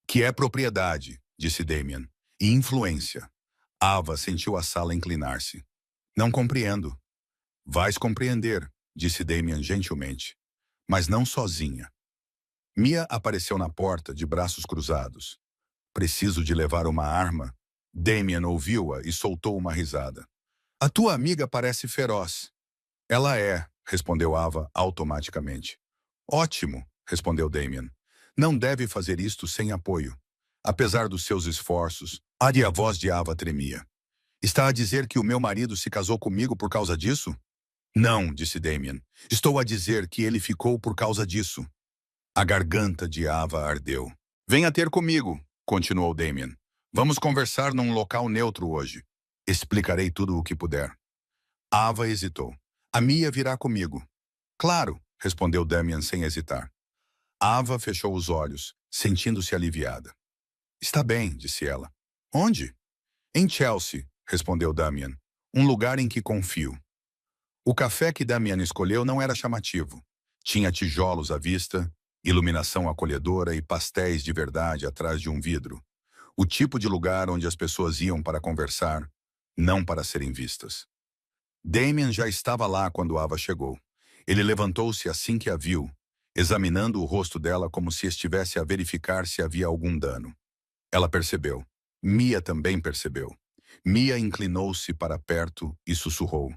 Que é propriedade, disse Damien. E influência. Ava sentiu a sala inclinar-se. Não compreendo. Vais compreender, disse Damien gentilmente. Mas não sozinha. Mia apareceu na porta, de braços cruzados. Preciso de levar uma arma? Damien ouviu-a e soltou uma risada. A tua amiga parece feroz. Ela é, respondeu Ava automaticamente. Ótimo, respondeu Damien. Não deve fazer isto sem apoio. Apesar dos seus esforços, a voz de Ava tremia. Está a dizer que o meu marido se casou comigo por causa disso? Não, disse Damien. Estou a dizer que ele ficou por causa disso. A garganta de Ava ardeu. Venha ter comigo, continuou Damien. Vamos conversar num local neutro hoje. Explicarei tudo o que puder. Ava hesitou. A Mia virá comigo. Claro, respondeu Damien sem hesitar. Ava fechou os olhos, sentindo-se aliviada. Está bem, disse ela. Onde? Em Chelsea, respondeu Damien. Um lugar em que confio. O café que Damien escolheu não era chamativo. Tinha tijolos à vista, iluminação acolhedora e pastéis de verdade atrás de um vidro. O tipo de lugar onde as pessoas iam para conversar, não para serem vistas. Damien já estava lá quando Ava chegou. Ele levantou-se assim que a viu. examinando o rosto dela como se estivesse a verificar se havia algum dano. Ela percebeu. Mia também percebeu. Mia inclinou-se para perto e sussurrou.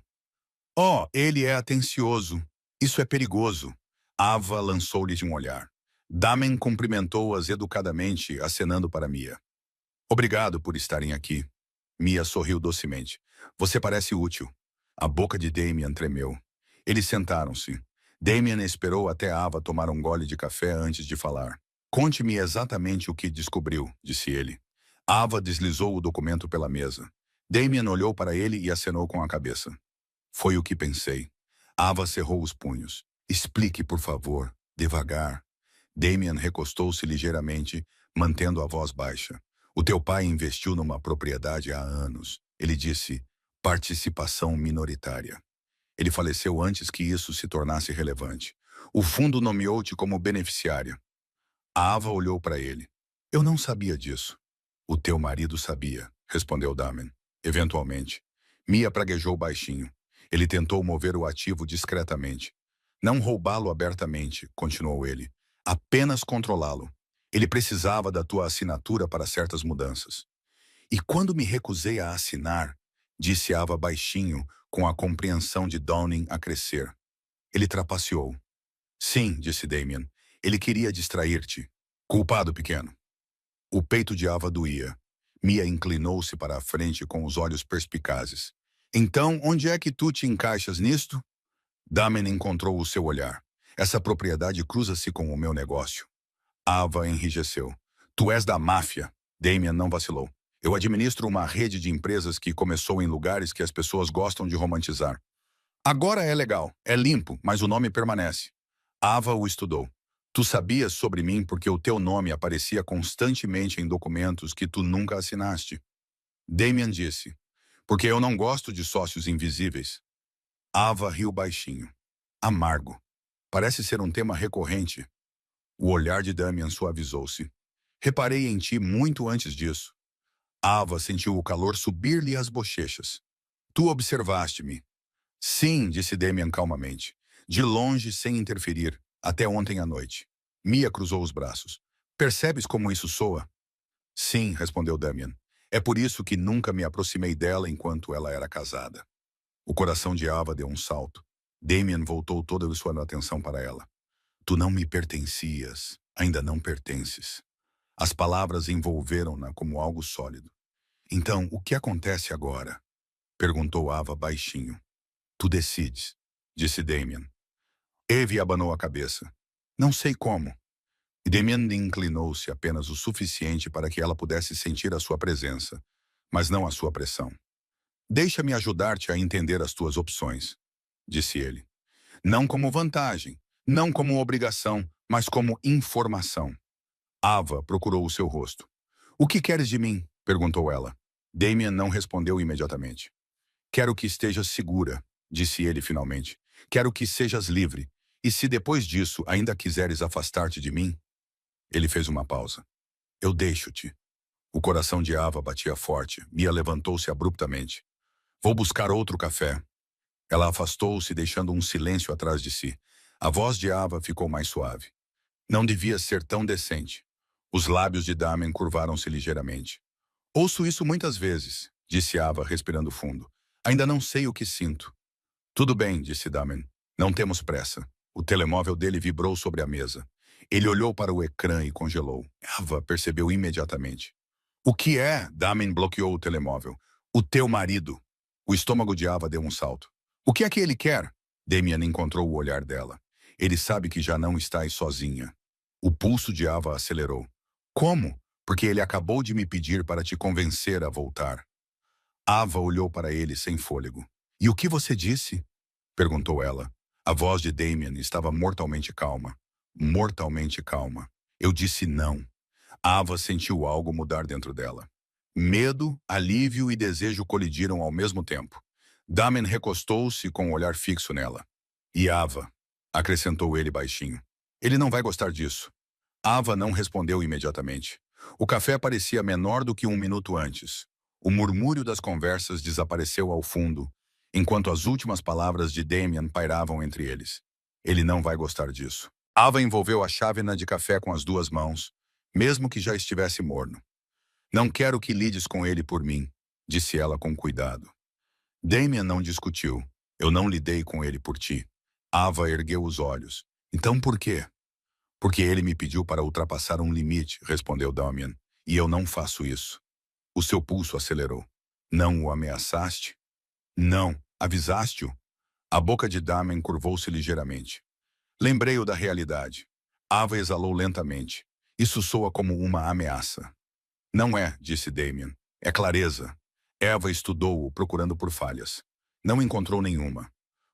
Oh, ele é atencioso. Isso é perigoso. Ava lançou-lhe um olhar. Damen cumprimentou-as educadamente, acenando para Mia. Obrigado por estarem aqui. Mia sorriu docemente. Você parece útil. A boca de Damien tremeu. Eles sentaram-se. Damien esperou até Ava tomar um gole de café antes de falar. Conte-me exatamente o que descobriu, disse ele. Ava deslizou o documento pela mesa. Damien olhou para ele e acenou com a cabeça. Foi o que pensei. Ava cerrou os punhos. Explique, por favor, devagar. Damien recostou-se ligeiramente, mantendo a voz baixa. O teu pai investiu numa propriedade há anos. Ele disse, participação minoritária. Ele faleceu antes que isso se tornasse relevante. O fundo nomeou-te como beneficiária. A Ava olhou para ele. Eu não sabia disso. O teu marido sabia, respondeu Damen. Eventualmente. Mia praguejou baixinho. Ele tentou mover o ativo discretamente. Não roubá-lo abertamente, continuou ele. Apenas controlá-lo. Ele precisava da tua assinatura para certas mudanças. E quando me recusei a assinar, disse Ava baixinho, com a compreensão de Downing a crescer. Ele trapaceou. Sim, disse Damien. Ele queria distrair-te. Culpado, pequeno. O peito de Ava doía. Mia inclinou-se para a frente com os olhos perspicazes. Então, onde é que tu te encaixas nisto? Damen encontrou o seu olhar. Essa propriedade cruza-se com o meu negócio. Ava enrijeceu. Tu és da máfia. Damien não vacilou. Eu administro uma rede de empresas que começou em lugares que as pessoas gostam de romantizar. Agora é legal, é limpo, mas o nome permanece. Ava o estudou. Tu sabias sobre mim porque o teu nome aparecia constantemente em documentos que tu nunca assinaste. Damien disse. Porque eu não gosto de sócios invisíveis. Ava riu baixinho. Amargo. Parece ser um tema recorrente. O olhar de Damien suavizou-se. Reparei em ti muito antes disso. Ava sentiu o calor subir-lhe às bochechas. Tu observaste-me. Sim, disse Damien calmamente. De longe, sem interferir, até ontem à noite. Mia cruzou os braços. Percebes como isso soa? Sim, respondeu Damien. É por isso que nunca me aproximei dela enquanto ela era casada. O coração de Ava deu um salto. Damien voltou toda a sua atenção para ela. Tu não me pertencias, ainda não pertences. As palavras envolveram-na como algo sólido. Então, o que acontece agora? Perguntou Ava baixinho. Tu decides, disse Damien. Eve abanou a cabeça. Não sei como. E Damien inclinou-se apenas o suficiente para que ela pudesse sentir a sua presença, mas não a sua pressão. Deixa-me ajudar-te a entender as tuas opções, disse ele. Não como vantagem, não como obrigação, mas como informação. Ava procurou o seu rosto. O que queres de mim? Perguntou ela. Damien não respondeu imediatamente. Quero que estejas segura, disse ele finalmente. Quero que sejas livre. E se depois disso ainda quiseres afastar-te de mim? Ele fez uma pausa. Eu deixo-te. O coração de Ava batia forte. Mia levantou-se abruptamente. Vou buscar outro café. Ela afastou-se, deixando um silêncio atrás de si. A voz de Ava ficou mais suave. Não devia ser tão decente. Os lábios de Damen curvaram-se ligeiramente. Ouço isso muitas vezes, disse Ava, respirando fundo. Ainda não sei o que sinto. Tudo bem, disse Damen. Não temos pressa. O telemóvel dele vibrou sobre a mesa. Ele olhou para o ecrã e congelou. Ava percebeu imediatamente. O que é? Damen bloqueou o telemóvel. O teu marido. O estômago de Ava deu um salto. O que é que ele quer? Damien encontrou o olhar dela. Ele sabe que já não estás sozinha. O pulso de Ava acelerou. Como? Porque ele acabou de me pedir para te convencer a voltar. Ava olhou para ele sem fôlego. E o que você disse? Perguntou ela. A voz de Damien estava mortalmente calma. Mortalmente calma. Eu disse não. Ava sentiu algo mudar dentro dela. Medo, alívio e desejo colidiram ao mesmo tempo. Damen recostou-se com um olhar fixo nela. E Ava, acrescentou ele baixinho. Ele não vai gostar disso. Ava não respondeu imediatamente. O café parecia menor do que um minuto antes. O murmúrio das conversas desapareceu ao fundo, enquanto as últimas palavras de Damien pairavam entre eles. Ele não vai gostar disso. Ava envolveu a chávena de café com as duas mãos, mesmo que já estivesse morno. Não quero que lides com ele por mim, disse ela com cuidado. Damien não discutiu. Eu não lidei com ele por ti. Ava ergueu os olhos. Então por quê? Porque ele me pediu para ultrapassar um limite, respondeu Damien. E eu não faço isso. O seu pulso acelerou. Não o ameaçaste? Não. Avisaste-o? A boca de Damien curvou-se ligeiramente. Lembrei-o da realidade. Ava exalou lentamente. Isso soa como uma ameaça. Não é, disse Damien. É clareza. Eva estudou-o, procurando por falhas. Não encontrou nenhuma.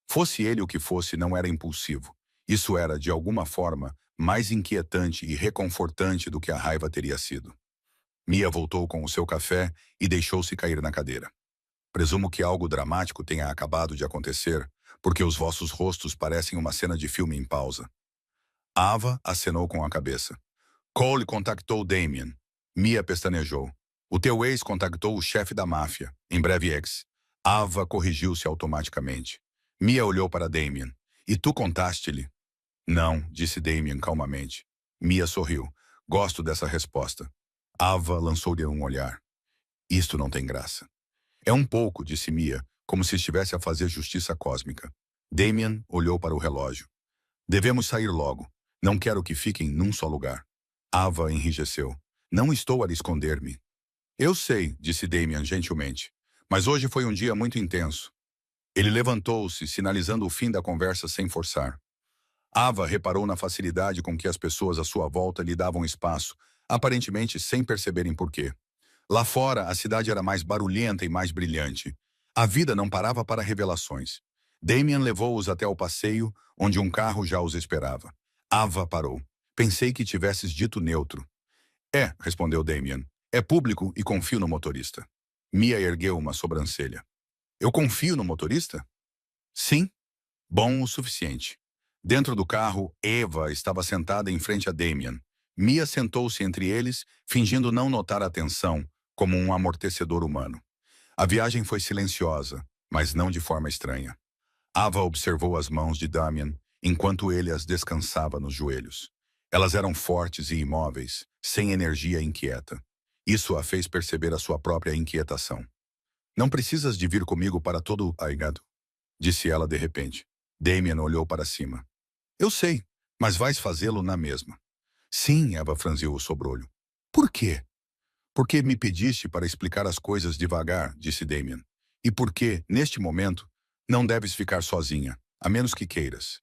Fosse ele o que fosse, não era impulsivo. Isso era, de alguma forma, mais inquietante e reconfortante do que a raiva teria sido. Mia voltou com o seu café e deixou-se cair na cadeira. Presumo que algo dramático tenha acabado de acontecer, porque os vossos rostos parecem uma cena de filme em pausa. Ava acenou com a cabeça. Cole contactou Damien. Mia pestanejou. O teu ex contactou o chefe da máfia, em breve ex. Ava corrigiu-se automaticamente. Mia olhou para Damien. E tu contaste-lhe? Não, disse Damien calmamente. Mia sorriu. Gosto dessa resposta. Ava lançou-lhe um olhar. Isto não tem graça. É um pouco, disse Mia, como se estivesse a fazer justiça cósmica. Damien olhou para o relógio. Devemos sair logo. Não quero que fiquem num só lugar. Ava enrijeceu. Não estou a esconder-me. Eu sei, disse Damien gentilmente. Mas hoje foi um dia muito intenso. Ele levantou-se, sinalizando o fim da conversa sem forçar. Ava reparou na facilidade com que as pessoas à sua volta lhe davam espaço, aparentemente sem perceberem por quê. Lá fora, a cidade era mais barulhenta e mais brilhante. A vida não parava para revelações. Damien levou-os até o passeio, onde um carro já os esperava. Ava parou. Pensei que tivesses dito neutro. É, respondeu Damien. É público e confio no motorista. Mia ergueu uma sobrancelha. Eu confio no motorista? Sim. Bom o suficiente. Dentro do carro, Eva estava sentada em frente a Damien. Mia sentou-se entre eles, fingindo não notar a tensão, como um amortecedor humano. A viagem foi silenciosa, mas não de forma estranha. Ava observou as mãos de Damien, enquanto ele as descansava nos joelhos. Elas eram fortes e imóveis, sem energia inquieta. Isso a fez perceber a sua própria inquietação. Não precisas de vir comigo para todo o aigado, disse ela de repente. Damien olhou para cima. Eu sei, mas vais fazê-lo na mesma. Sim, Eva franziu o sobrolho. Por quê? Porque me pediste para explicar as coisas devagar, disse Damien. E porque, neste momento, não deves ficar sozinha, a menos que queiras.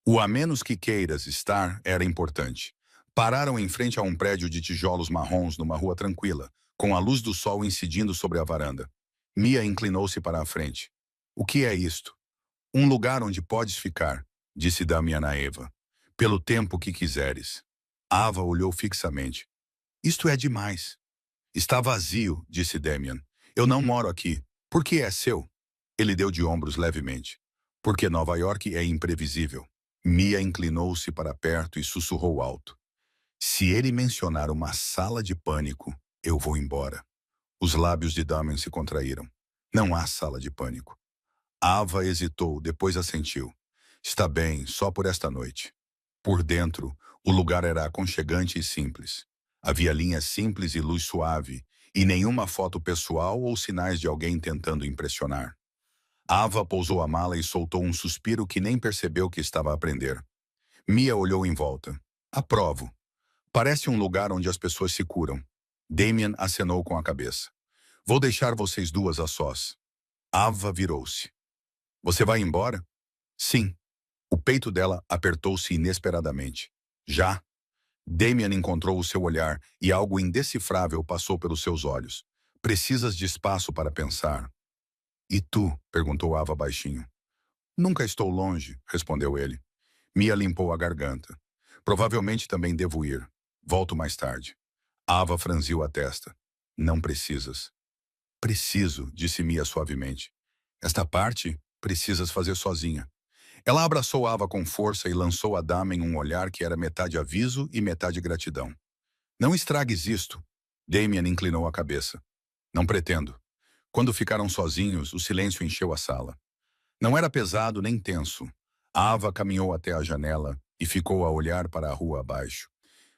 O a menos que queiras estar era importante. Pararam em frente a um prédio de tijolos marrons numa rua tranquila, com a luz do sol incidindo sobre a varanda. Mia inclinou-se para a frente. O que é isto? Um lugar onde podes ficar, disse Damien a Eva. Pelo tempo que quiseres. Ava olhou fixamente. Isto é demais. Está vazio, disse Damien. Eu não moro aqui. Por que é seu? Ele deu de ombros levemente. Porque Nova York é imprevisível. Mia inclinou-se para perto e sussurrou alto. Se ele mencionar uma sala de pânico, eu vou embora. Os lábios de Damien se contraíram. Não há sala de pânico. Ava hesitou, depois assentiu. Está bem, só por esta noite. Por dentro, o lugar era aconchegante e simples. Havia linhas simples e luz suave, e nenhuma foto pessoal ou sinais de alguém tentando impressionar. Ava pousou a mala e soltou um suspiro que nem percebeu que estava a aprender. Mia olhou em volta. Aprovo. Parece um lugar onde as pessoas se curam. Damien acenou com a cabeça. Vou deixar vocês duas a sós. Ava virou-se. Você vai embora? Sim. O peito dela apertou-se inesperadamente. Já? Damien encontrou o seu olhar e algo indecifrável passou pelos seus olhos. Precisas de espaço para pensar. E tu? Perguntou Ava baixinho. Nunca estou longe, respondeu ele. Mia limpou a garganta. Provavelmente também devo ir. Volto mais tarde. Ava franziu a testa. Não precisas. Preciso, disse Mia suavemente. Esta parte precisas fazer sozinha. Ela abraçou Ava com força e lançou a Damien um olhar que era metade aviso e metade gratidão. Não estragues isto. Damien inclinou a cabeça. Não pretendo. Quando ficaram sozinhos, o silêncio encheu a sala. Não era pesado nem tenso. Ava caminhou até a janela e ficou a olhar para a rua abaixo.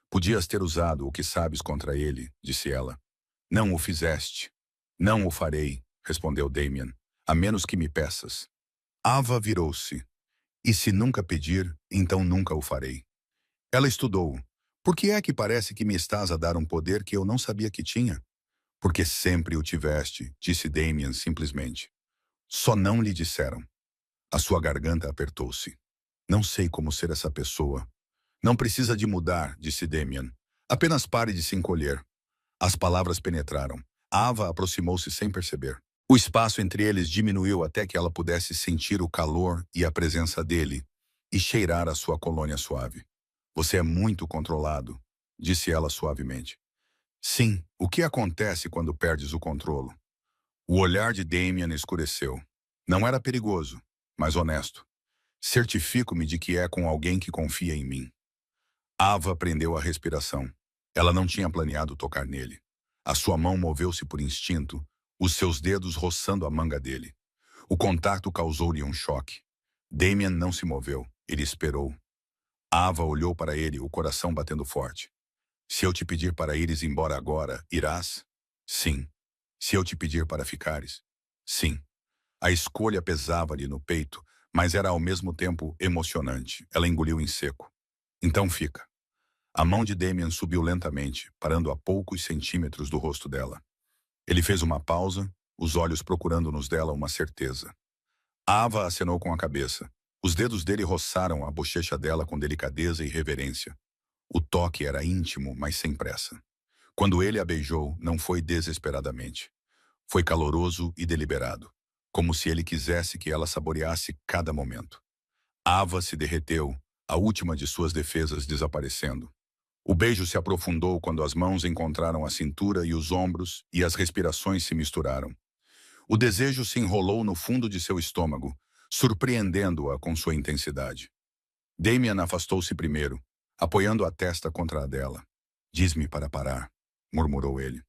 Podias ter usado o que sabes contra ele, disse ela. Não o fizeste. Não o farei, respondeu Damien, a menos que me peças. Ava virou-se. E se nunca pedir, então nunca o farei. Ela estudou. Por que é que parece que me estás a dar um poder que eu não sabia que tinha? Porque sempre o tiveste, disse Damien simplesmente. Só não lhe disseram. A sua garganta apertou-se. Não sei como ser essa pessoa. Não precisa de mudar, disse Damien. Apenas pare de se encolher. As palavras penetraram. Ava aproximou-se sem perceber. O espaço entre eles diminuiu até que ela pudesse sentir o calor e a presença dele e cheirar a sua colônia suave. Você é muito controlado, disse ela suavemente. Sim, o que acontece quando perdes o controlo? O olhar de Damien escureceu. Não era perigoso, mas honesto. Certifico-me de que é com alguém que confia em mim. Ava prendeu a respiração. Ela não tinha planeado tocar nele. A sua mão moveu-se por instinto, os seus dedos roçando a manga dele. O contato causou-lhe um choque. Damien não se moveu. Ele esperou. Ava olhou para ele, o coração batendo forte. Se eu te pedir para ires embora agora, irás? Sim. Se eu te pedir para ficares? Sim. A escolha pesava-lhe no peito, mas era ao mesmo tempo emocionante. Ela engoliu em seco. Então fica. A mão de Damien subiu lentamente, parando a poucos centímetros do rosto dela. Ele fez uma pausa, os olhos procurando nos dela uma certeza. Ava acenou com a cabeça. Os dedos dele roçaram a bochecha dela com delicadeza e reverência. O toque era íntimo, mas sem pressa. Quando ele a beijou, não foi desesperadamente. Foi caloroso e deliberado, como se ele quisesse que ela saboreasse cada momento. Ava se derreteu, a última de suas defesas desaparecendo. O beijo se aprofundou quando as mãos encontraram a cintura e os ombros e as respirações se misturaram. O desejo se enrolou no fundo de seu estômago, surpreendendo-a com sua intensidade. Damien afastou-se primeiro, apoiando a testa contra a dela. Diz-me para parar, murmurou ele.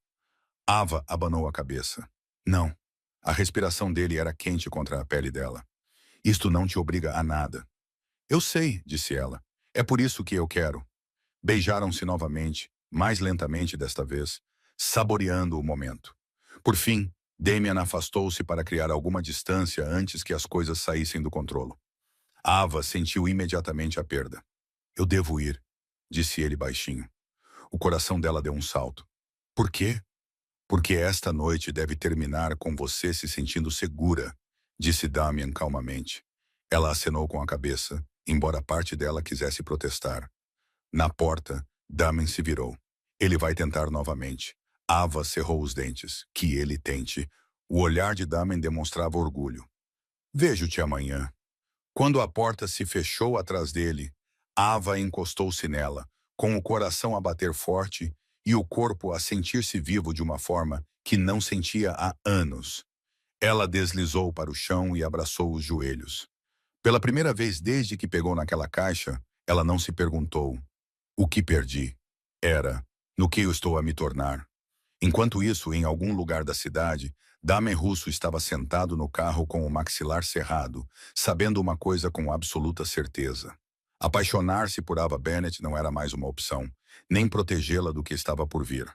Ava abanou a cabeça. Não. A respiração dele era quente contra a pele dela. Isto não te obriga a nada. Eu sei, disse ela. É por isso que eu quero. Beijaram-se novamente, mais lentamente desta vez, saboreando o momento. Por fim, Damien afastou-se para criar alguma distância antes que as coisas saíssem do controle. Ava sentiu imediatamente a perda. Eu devo ir, disse ele baixinho. O coração dela deu um salto. Por quê? Porque esta noite deve terminar com você se sentindo segura, disse Damien calmamente. Ela acenou com a cabeça, embora parte dela quisesse protestar. Na porta, Damien se virou. Ele vai tentar novamente. Ava cerrou os dentes. Que ele tente. O olhar de Damien demonstrava orgulho. Vejo-te amanhã. Quando a porta se fechou atrás dele, Ava encostou-se nela, com o coração a bater forte e o corpo a sentir-se vivo de uma forma que não sentia há anos. Ela deslizou para o chão e abraçou os joelhos. Pela primeira vez desde que pegou naquela caixa, ela não se perguntou: o que perdi? Era: no que eu estou a me tornar? Enquanto isso, em algum lugar da cidade, Damien Russo estava sentado no carro com o maxilar cerrado, sabendo uma coisa com absoluta certeza. Apaixonar-se por Ava Bennett não era mais uma opção, nem protegê-la do que estava por vir.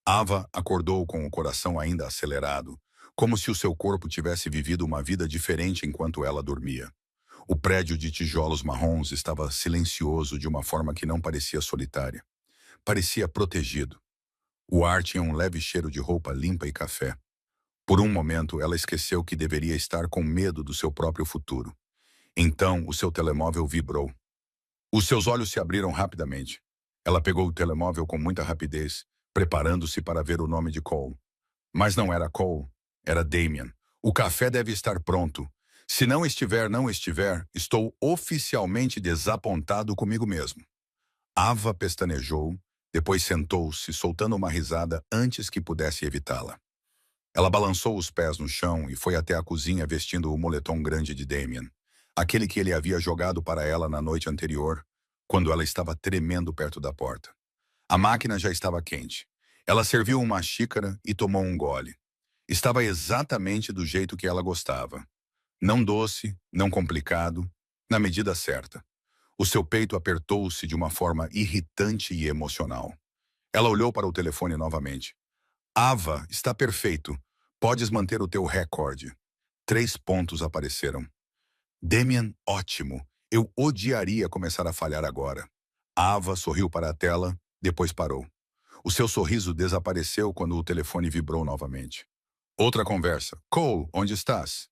Ava acordou com o coração ainda acelerado, como se o seu corpo tivesse vivido uma vida diferente enquanto ela dormia. O prédio de tijolos marrons estava silencioso de uma forma que não parecia solitária. Parecia protegido. O ar tinha um leve cheiro de roupa limpa e café. Por um momento, ela esqueceu que deveria estar com medo do seu próprio futuro. Então, o seu telemóvel vibrou. Os seus olhos se abriram rapidamente. Ela pegou o telemóvel com muita rapidez, preparando-se para ver o nome de Cole. Mas não era Cole, era Damien. O café deve estar pronto. Se não estiver, não estiver, estou oficialmente desapontado comigo mesmo. Ava pestanejou, depois sentou-se, soltando uma risada antes que pudesse evitá-la. Ela balançou os pés no chão e foi até a cozinha vestindo o moletom grande de Damien, aquele que ele havia jogado para ela na noite anterior, quando ela estava tremendo perto da porta. A máquina já estava quente. Ela serviu uma xícara e tomou um gole. Estava exatamente do jeito que ela gostava. Não doce, não complicado, na medida certa. O seu peito apertou-se de uma forma irritante e emocional. Ela olhou para o telefone novamente. Ava, está perfeito. Podes manter o teu recorde. 3 pontos apareceram. Damian, ótimo. Eu odiaria começar a falhar agora. Ava sorriu para a tela, depois parou. O seu sorriso desapareceu quando o telefone vibrou novamente. Outra conversa. Cole, onde estás?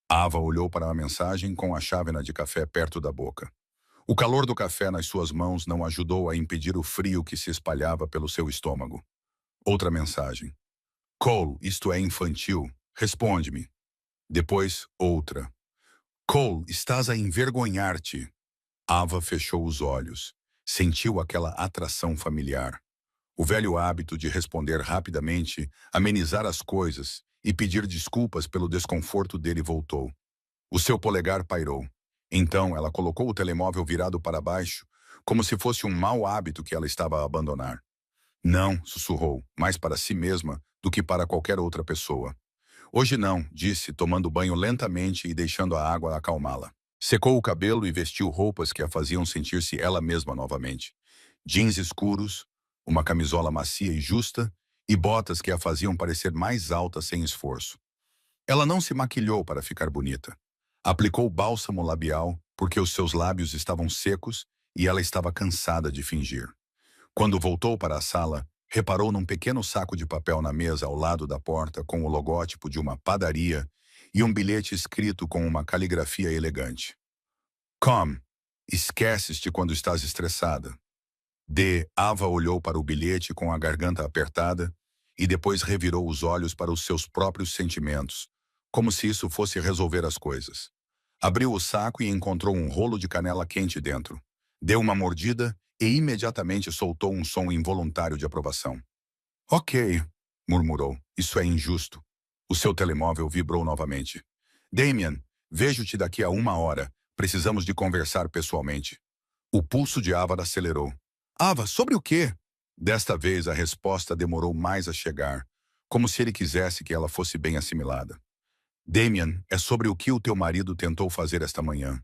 Ava olhou para a mensagem com a chávena de café perto da boca. O calor do café nas suas mãos não ajudou a impedir o frio que se espalhava pelo seu estômago. Outra mensagem. Cole, isto é infantil. Responde-me. Depois, outra. Cole, estás a envergonhar-te. Ava fechou os olhos. Sentiu aquela atração familiar. O velho hábito de responder rapidamente, amenizar as coisas e pedir desculpas pelo desconforto dele voltou. O seu polegar pairou. Então ela colocou o telemóvel virado para baixo, como se fosse um mau hábito que ela estava a abandonar. Não, sussurrou, mais para si mesma do que para qualquer outra pessoa. Hoje não, disse, tomando banho lentamente e deixando a água acalmá-la. Secou o cabelo e vestiu roupas que a faziam sentir-se ela mesma novamente. Jeans escuros, uma camisola macia e justa, e botas que a faziam parecer mais alta sem esforço. Ela não se maquilhou para ficar bonita. Aplicou bálsamo labial porque os seus lábios estavam secos e ela estava cansada de fingir. Quando voltou para a sala, reparou num pequeno saco de papel na mesa ao lado da porta com o logótipo de uma padaria e um bilhete escrito com uma caligrafia elegante. Come, esqueces-te quando estás estressada. Ava olhou para o bilhete com a garganta apertada e depois revirou os olhos para os seus próprios sentimentos, como se isso fosse resolver as coisas. Abriu o saco e encontrou um rolo de canela quente dentro. Deu uma mordida e imediatamente soltou um som involuntário de aprovação. Ok, murmurou. Isso é injusto. O seu telemóvel vibrou novamente. Damian, vejo-te daqui a 1 hora. Precisamos de conversar pessoalmente. O pulso de Ava acelerou. Ava, sobre o quê? Desta vez a resposta demorou mais a chegar, como se ele quisesse que ela fosse bem assimilada. Damian, é sobre o que o teu marido tentou fazer esta manhã.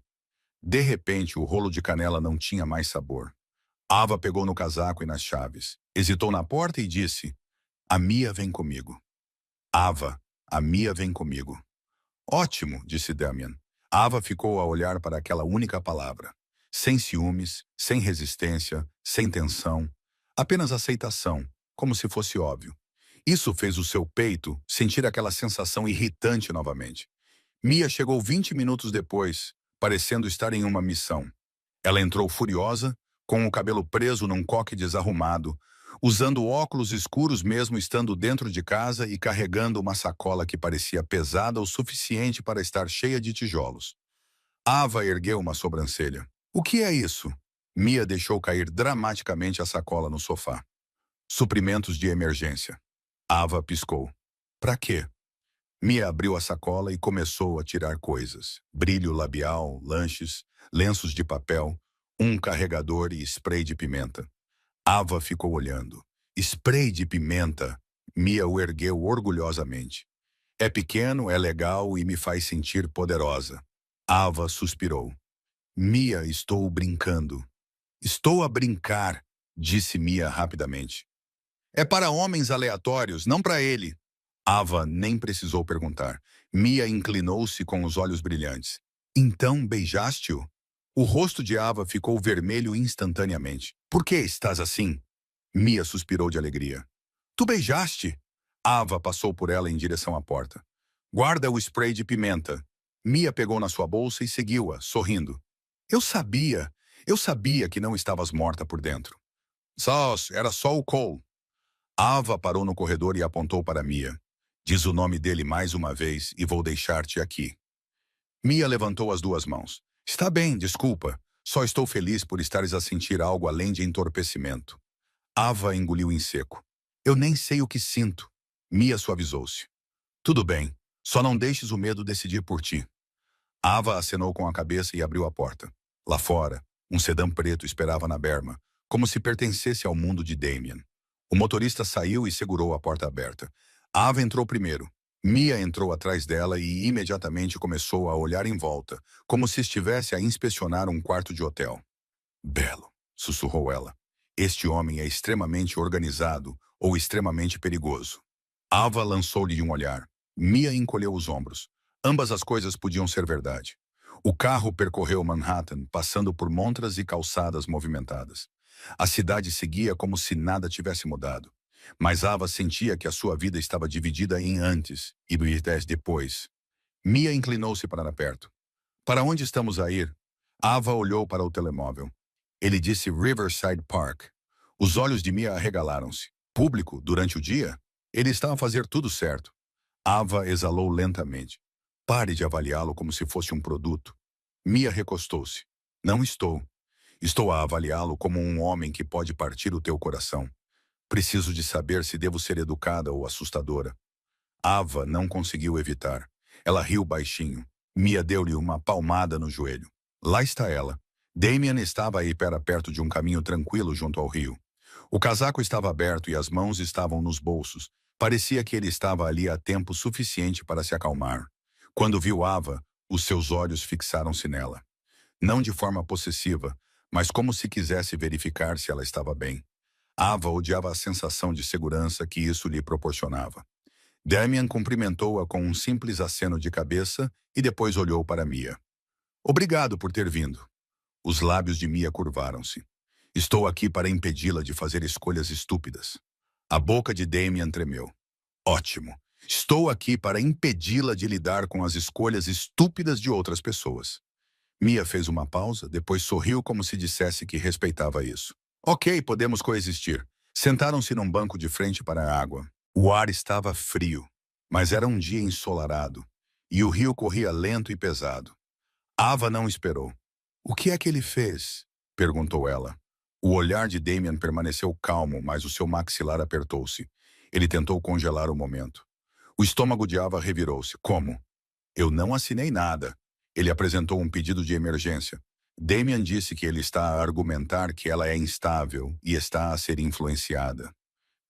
De repente, o rolo de canela não tinha mais sabor. Ava pegou no casaco e nas chaves. Hesitou na porta e disse, a Mia vem comigo. Ava, a Mia vem comigo. Ótimo, disse Damian. Ava ficou a olhar para aquela única palavra. Sem ciúmes, sem resistência, sem tensão. Apenas aceitação, como se fosse óbvio. Isso fez o seu peito sentir aquela sensação irritante novamente. Mia chegou 20 minutos depois, parecendo estar em uma missão. Ela entrou furiosa, com o cabelo preso num coque desarrumado, usando óculos escuros mesmo estando dentro de casa e carregando uma sacola que parecia pesada o suficiente para estar cheia de tijolos. Ava ergueu uma sobrancelha. O que é isso? Mia deixou cair dramaticamente a sacola no sofá. Suprimentos de emergência. Ava piscou. Pra quê? Mia abriu a sacola e começou a tirar coisas. Brilho labial, lanches, lenços de papel, um carregador e spray de pimenta. Ava ficou olhando. Spray de pimenta. Mia o ergueu orgulhosamente. É pequeno, é legal e me faz sentir poderosa. Ava suspirou. Mia, estou brincando. Estou a brincar, disse Mia rapidamente. É para homens aleatórios, não para ele. Ava nem precisou perguntar. Mia inclinou-se com os olhos brilhantes. Então beijaste-o? O rosto de Ava ficou vermelho instantaneamente. Por que estás assim? Mia suspirou de alegria. Tu beijaste? Ava passou por ela em direção à porta. Guarda o spray de pimenta. Mia pegou na sua bolsa e seguiu-a, sorrindo. Eu sabia que não estavas morta por dentro. Era só o Cole. Ava parou no corredor e apontou para Mia. Diz o nome dele mais uma vez e vou deixar-te aqui. Mia levantou as 2 mãos. Está bem, desculpa. Só estou feliz por estares a sentir algo além de entorpecimento. Ava engoliu em seco. Eu nem sei o que sinto. Mia suavizou-se. Tudo bem. Só não deixes o medo decidir por ti. Ava acenou com a cabeça e abriu a porta. Lá fora, um sedã preto esperava na berma, como se pertencesse ao mundo de Damian. O motorista saiu e segurou a porta aberta. Ava entrou primeiro. Mia entrou atrás dela e imediatamente começou a olhar em volta, como se estivesse a inspecionar um quarto de hotel. Belo, sussurrou ela. Este homem é extremamente organizado ou extremamente perigoso. Ava lançou-lhe um olhar. Mia encolheu os ombros. Ambas as coisas podiam ser verdade. O carro percorreu Manhattan, passando por montras e calçadas movimentadas. A cidade seguia como se nada tivesse mudado. Mas Ava sentia que a sua vida estava dividida em antes e depois. Mia inclinou-se para perto. Para onde estamos a ir? Ava olhou para o telemóvel. Ele disse Riverside Park. Os olhos de Mia arregalaram-se. Público, durante o dia? Ele está a fazer tudo certo. Ava exalou lentamente. Pare de avaliá-lo como se fosse um produto. Mia recostou-se. Não estou. Estou a avaliá-lo como um homem que pode partir o teu coração. Preciso de saber se devo ser educada ou assustadora. Ava não conseguiu evitar. Ela riu baixinho. Mia deu-lhe uma palmada no joelho. Lá está ela. Damien estava aí perto de um caminho tranquilo junto ao rio. O casaco estava aberto e as mãos estavam nos bolsos. Parecia que ele estava ali há tempo suficiente para se acalmar. Quando viu Ava, os seus olhos fixaram-se nela. Não de forma possessiva, mas como se quisesse verificar se ela estava bem. Ava odiava a sensação de segurança que isso lhe proporcionava. Damien cumprimentou-a com um simples aceno de cabeça e depois olhou para Mia. Obrigado por ter vindo. Os lábios de Mia curvaram-se. Estou aqui para impedi-la de fazer escolhas estúpidas. A boca de Damien tremeu. Ótimo. Estou aqui para impedi-la de lidar com as escolhas estúpidas de outras pessoas. Mia fez uma pausa, depois sorriu como se dissesse que respeitava isso. Ok, podemos coexistir. Sentaram-se num banco de frente para a água. O ar estava frio, mas era um dia ensolarado, e o rio corria lento e pesado. Ava não esperou. O que é que ele fez? Perguntou ela. O olhar de Damien permaneceu calmo, mas o seu maxilar apertou-se. Ele tentou congelar o momento. O estômago de Ava revirou-se. Como? Eu não assinei nada. Ele apresentou um pedido de emergência. Damien disse que ele está a argumentar que ela é instável e está a ser influenciada.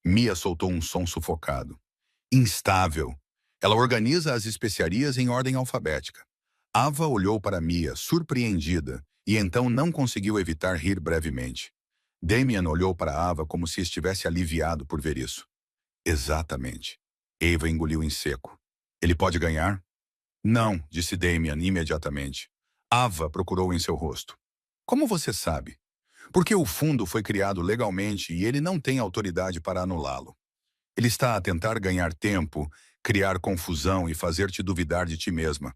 Mia soltou um som sufocado. Instável. Ela organiza as especiarias em ordem alfabética. Ava olhou para Mia, surpreendida, e então não conseguiu evitar rir brevemente. Damien olhou para Ava como se estivesse aliviado por ver isso. Exatamente. Ava engoliu em seco. Ele pode ganhar? Não, disse Damien imediatamente. Ava procurou em seu rosto. Como você sabe? Porque o fundo foi criado legalmente e ele não tem autoridade para anulá-lo. Ele está a tentar ganhar tempo, criar confusão e fazer-te duvidar de ti mesma,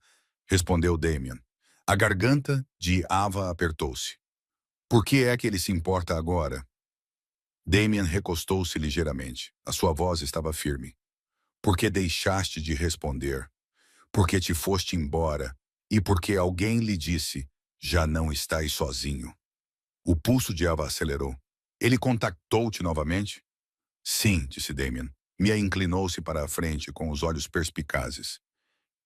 respondeu Damien. A garganta de Ava apertou-se. Por que é que ele se importa agora? Damien recostou-se ligeiramente. A sua voz estava firme. Porque deixaste de responder, porque te foste embora e porque alguém lhe disse, já não estás sozinho. O pulso de Ava acelerou. Ele contactou-te novamente? Sim, disse Damien. Mia inclinou-se para a frente com os olhos perspicazes.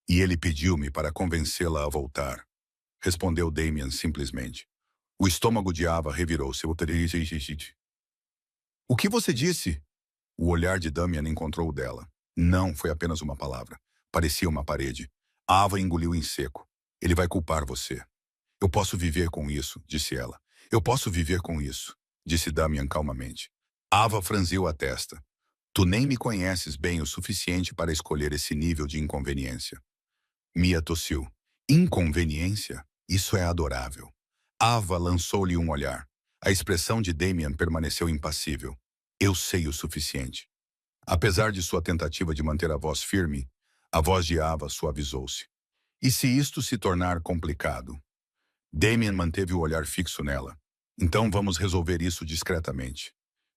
E ele pediu-me para convencê-la a voltar. Respondeu Damien simplesmente. O estômago de Ava revirou-se. O que você disse? O olhar de Damien encontrou o dela. Não, foi apenas uma palavra. Parecia uma parede. Ava engoliu em seco. Ele vai culpar você. Eu posso viver com isso, disse ela. Eu posso viver com isso, disse Damien calmamente. Ava franziu a testa. Tu nem me conheces bem o suficiente para escolher esse nível de inconveniência. Mia tossiu. Inconveniência? Isso é adorável. Ava lançou-lhe um olhar. A expressão de Damien permaneceu impassível. Eu sei o suficiente. Apesar de sua tentativa de manter a voz firme, a voz de Ava suavizou-se. E se isto se tornar complicado? Damien manteve o olhar fixo nela. Então vamos resolver isso discretamente.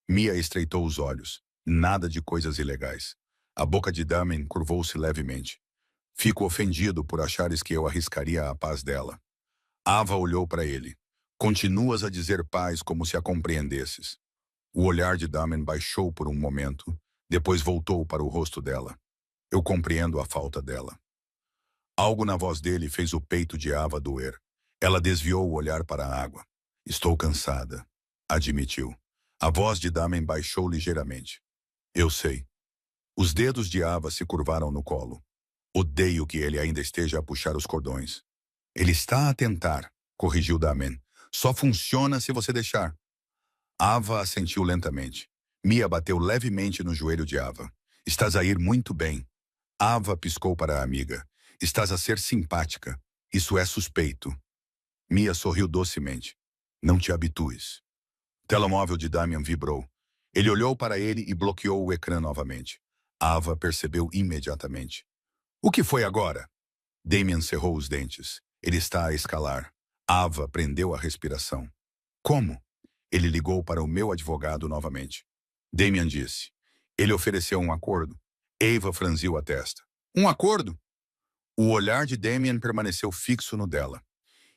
Mia estreitou os olhos. Nada de coisas ilegais. A boca de Damien curvou-se levemente. Fico ofendido por achares que eu arriscaria a paz dela. Ava olhou para ele. Continuas a dizer paz como se a compreendesses. O olhar de Damien baixou por um momento, depois voltou para o rosto dela. Eu compreendo a falta dela. Algo na voz dele fez o peito de Ava doer. Ela desviou o olhar para a água. Estou cansada, admitiu. A voz de Damien baixou ligeiramente. Eu sei. Os dedos de Ava se curvaram no colo. Odeio que ele ainda esteja a puxar os cordões. Ele está a tentar, corrigiu Damien. Só funciona se você deixar. Ava assentiu lentamente. Mia bateu levemente no joelho de Ava. Estás a ir muito bem. Ava piscou para a amiga. Estás a ser simpática. Isso é suspeito. Mia sorriu docemente. Não te habitues. O telemóvel de Damian vibrou. Ele olhou para ele e bloqueou o ecrã novamente. Ava percebeu imediatamente. O que foi agora? Damian cerrou os dentes. Ele está a escalar. Ava prendeu a respiração. Como? Ele ligou para o meu advogado novamente. Damian disse. Ele ofereceu um acordo. Ava franziu a testa. Um acordo? O olhar de Damian permaneceu fixo no dela.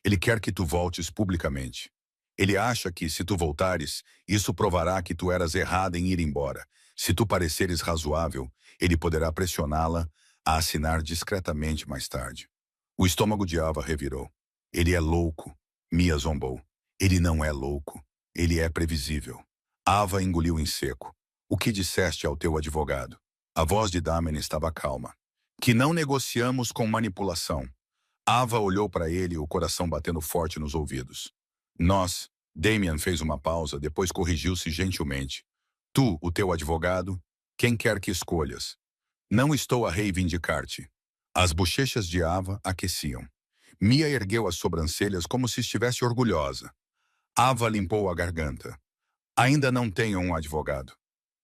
Ele quer que tu voltes publicamente. Ele acha que, se tu voltares, isso provará que tu eras errada em ir embora. Se tu pareceres razoável, ele poderá pressioná-la a assinar discretamente mais tarde. O estômago de Ava revirou. Ele é louco. Mia zombou. Ele não é louco. Ele é previsível. Ava engoliu em seco. O que disseste ao teu advogado? A voz de Damian estava calma. Que não negociamos com manipulação. Ava olhou para ele, o coração batendo forte nos ouvidos. Damian fez uma pausa, depois corrigiu-se gentilmente. Tu, o teu advogado, quem quer que escolhas. Não estou a reivindicar-te. As bochechas de Ava aqueciam. Mia ergueu as sobrancelhas como se estivesse orgulhosa. Ava limpou a garganta. Ainda não tenho um advogado.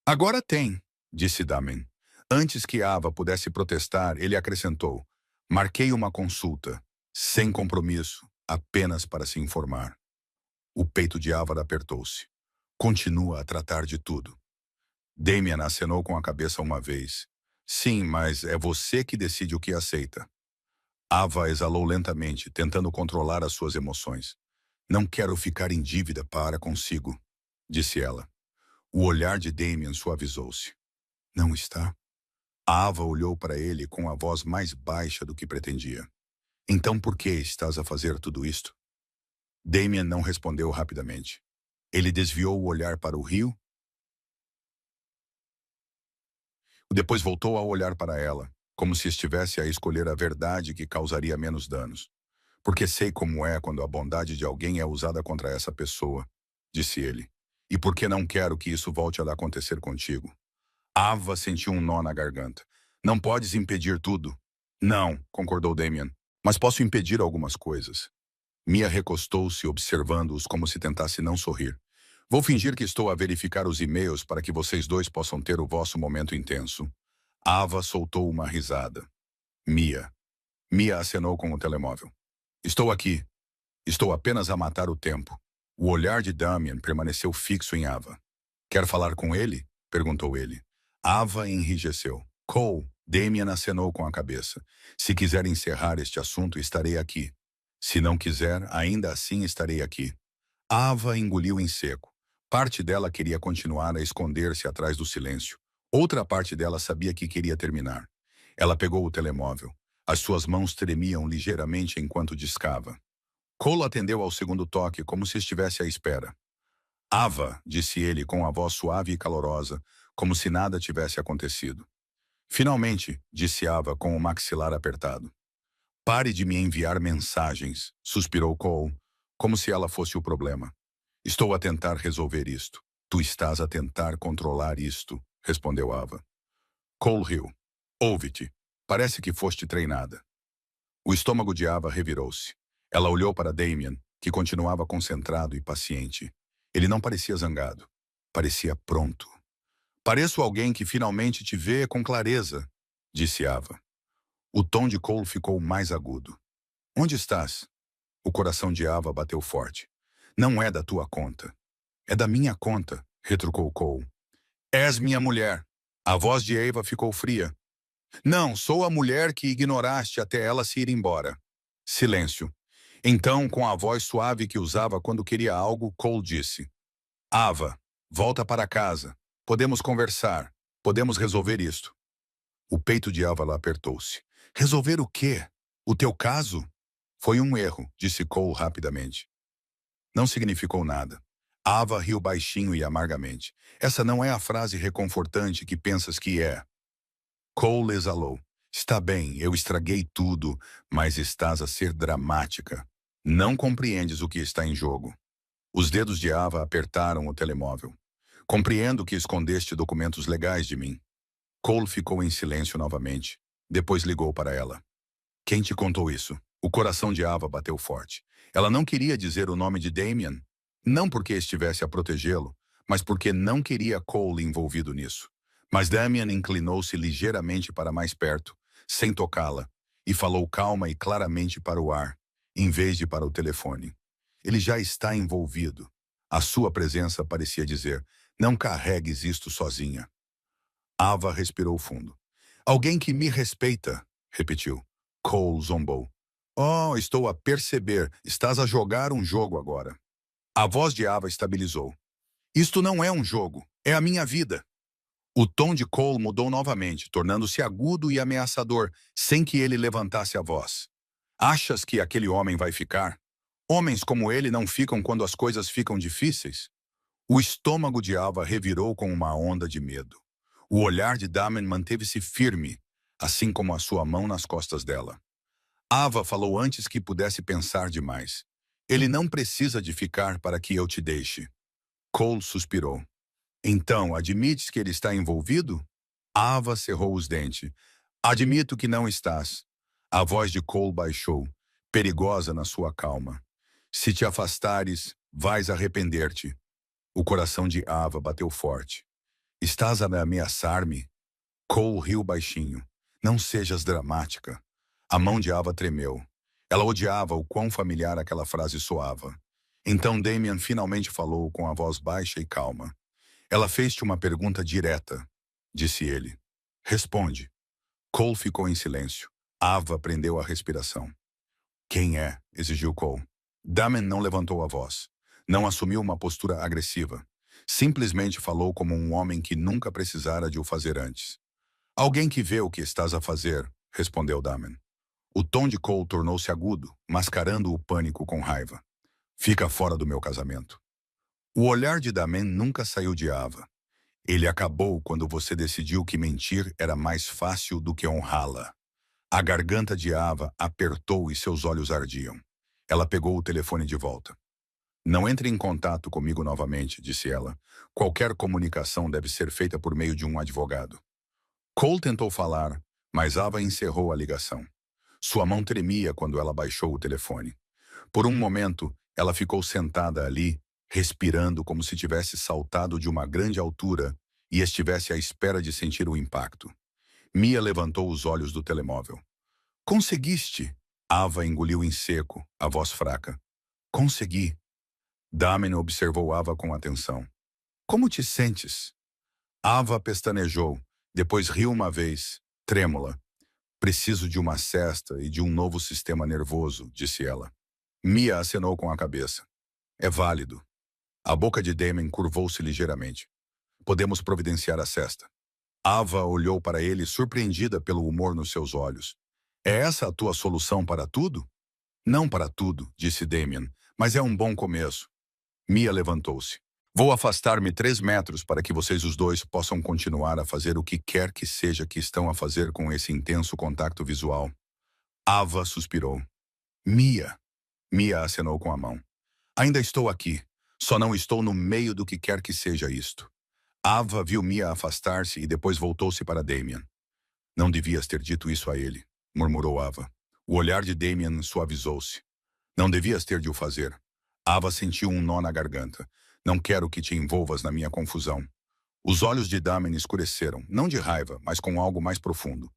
Agora tem, disse Damian. Antes que Ava pudesse protestar, ele acrescentou. Marquei uma consulta, sem compromisso, apenas para se informar. O peito de Ava apertou-se. Continua a tratar de tudo. Damian acenou com a cabeça uma vez. Sim, mas é você que decide o que aceita. Ava exalou lentamente, tentando controlar as suas emoções. Não quero ficar em dívida para consigo, disse ela. O olhar de Damian suavizou-se. Não está? Ava olhou para ele com a voz mais baixa do que pretendia. Então por que estás a fazer tudo isto? Damian não respondeu rapidamente. Ele desviou o olhar para o rio. Depois voltou a olhar para ela, como se estivesse a escolher a verdade que causaria menos danos. Porque sei como é quando a bondade de alguém é usada contra essa pessoa, disse ele. E porque não quero que isso volte a acontecer contigo. Ava sentiu um nó na garganta. Não podes impedir tudo. Não, concordou Damian. Mas posso impedir algumas coisas. Mia recostou-se, observando-os como se tentasse não sorrir. Vou fingir que estou a verificar os e-mails para que vocês dois possam ter o vosso momento intenso. Ava soltou uma risada. Mia. Mia acenou com o telemóvel. Estou aqui. Estou apenas a matar o tempo. O olhar de Damian permaneceu fixo em Ava. Quer falar com ele? Perguntou ele. Ava enrijeceu. Cole, Damian acenou com a cabeça. Se quiser encerrar este assunto, estarei aqui. Se não quiser, ainda assim estarei aqui. Ava engoliu em seco. Parte dela queria continuar a esconder-se atrás do silêncio. Outra parte dela sabia que queria terminar. Ela pegou o telemóvel. As suas mãos tremiam ligeiramente enquanto discava. Cole atendeu ao segundo toque como se estivesse à espera. Ava, disse ele com a voz suave e calorosa, como se nada tivesse acontecido. Finalmente, disse Ava com o maxilar apertado. Pare de me enviar mensagens, suspirou Cole, como se ela fosse o problema. Estou a tentar resolver isto. Tu estás a tentar controlar isto, respondeu Ava. Cole riu. Ouve-te. Parece que foste treinada. O estômago de Ava revirou-se. Ela olhou para Damian, que continuava concentrado e paciente. Ele não parecia zangado. Parecia pronto. Pareço alguém que finalmente te vê com clareza, disse Ava. O tom de Cole ficou mais agudo. Onde estás? O coração de Ava bateu forte. Não é da tua conta. É da minha conta, retrucou Cole. És minha mulher. A voz de Ava ficou fria. Não, sou a mulher que ignoraste até ela se ir embora. Silêncio. Então, com a voz suave que usava quando queria algo, Cole disse. Ava, volta para casa. Podemos conversar. Podemos resolver isto. O peito de Ava apertou-se. Resolver o quê? O teu caso? Foi um erro, disse Cole rapidamente. Não significou nada. Ava riu baixinho e amargamente. Essa não é a frase reconfortante que pensas que é. Cole exalou. Está bem, eu estraguei tudo, mas estás a ser dramática. Não compreendes o que está em jogo. Os dedos de Ava apertaram o telemóvel. Compreendo que escondeste documentos legais de mim. Cole ficou em silêncio novamente. Depois ligou para ela. Quem te contou isso? O coração de Ava bateu forte. Ela não queria dizer o nome de Damien. Não porque estivesse a protegê-lo, mas porque não queria Cole envolvido nisso. Mas Damien inclinou-se ligeiramente para mais perto, sem tocá-la, e falou calma e claramente para o ar, em vez de para o telefone. Ele já está envolvido. A sua presença parecia dizer, não carregues isto sozinha. Ava respirou fundo. Alguém que me respeita, repetiu. Cole zombou. Oh, estou a perceber. Estás a jogar um jogo agora. A voz de Ava estabilizou. Isto não é um jogo. É a minha vida. O tom de Cole mudou novamente, tornando-se agudo e ameaçador, sem que ele levantasse a voz. Achas que aquele homem vai ficar? Homens como ele não ficam quando as coisas ficam difíceis? O estômago de Ava revirou com uma onda de medo. O olhar de Damien manteve-se firme, assim como a sua mão nas costas dela. Ava falou antes que pudesse pensar demais. Ele não precisa de ficar para que eu te deixe. Cole suspirou. Então, admites que ele está envolvido? Ava cerrou os dentes. Admito que não estás. A voz de Cole baixou, perigosa na sua calma. Se te afastares, vais arrepender-te. O coração de Ava bateu forte. Estás a ameaçar-me? Cole riu baixinho. Não sejas dramática. A mão de Ava tremeu. Ela odiava o quão familiar aquela frase soava. Então Damien finalmente falou com a voz baixa e calma. Ela fez-te uma pergunta direta, disse ele. Responde. Cole ficou em silêncio. Ava prendeu a respiração. Quem é? Exigiu Cole. Damien não levantou a voz. Não assumiu uma postura agressiva. Simplesmente falou como um homem que nunca precisara de o fazer antes. Alguém que vê o que estás a fazer, respondeu Damien. O tom de Cole tornou-se agudo, mascarando o pânico com raiva. Fica fora do meu casamento. O olhar de Damien nunca saiu de Ava. Ele acabou quando você decidiu que mentir era mais fácil do que honrá-la. A garganta de Ava apertou e seus olhos ardiam. Ela pegou o telefone de volta. Não entre em contato comigo novamente, disse ela. Qualquer comunicação deve ser feita por meio de um advogado. Cole tentou falar, mas Ava encerrou a ligação. Sua mão tremia quando ela baixou o telefone. Por um momento, ela ficou sentada ali, respirando como se tivesse saltado de uma grande altura e estivesse à espera de sentir o impacto. Mia levantou os olhos do telemóvel. Conseguiste? Ava engoliu em seco, a voz fraca. Consegui. Damien observou Ava com atenção. Como te sentes? Ava pestanejou, depois riu uma vez, trêmula. Preciso de uma cesta e de um novo sistema nervoso, disse ela. Mia acenou com a cabeça. É válido. A boca de Damien curvou-se ligeiramente. Podemos providenciar a cesta. Ava olhou para ele surpreendida pelo humor nos seus olhos. É essa a tua solução para tudo? Não para tudo, disse Damien, mas é um bom começo. Mia levantou-se. Vou afastar-me 3 metros para que vocês os dois possam continuar a fazer o que quer que seja que estão a fazer com esse intenso contato visual. Ava suspirou. Mia. Mia acenou com a mão. Ainda estou aqui. Só não estou no meio do que quer que seja isto. Ava viu Mia afastar-se e depois voltou-se para Damien. Não devias ter dito isso a ele, murmurou Ava. O olhar de Damien suavizou-se. Não devias ter de o fazer. Ava sentiu um nó na garganta. Não quero que te envolvas na minha confusão. Os olhos de Damien escureceram, não de raiva, mas com algo mais profundo.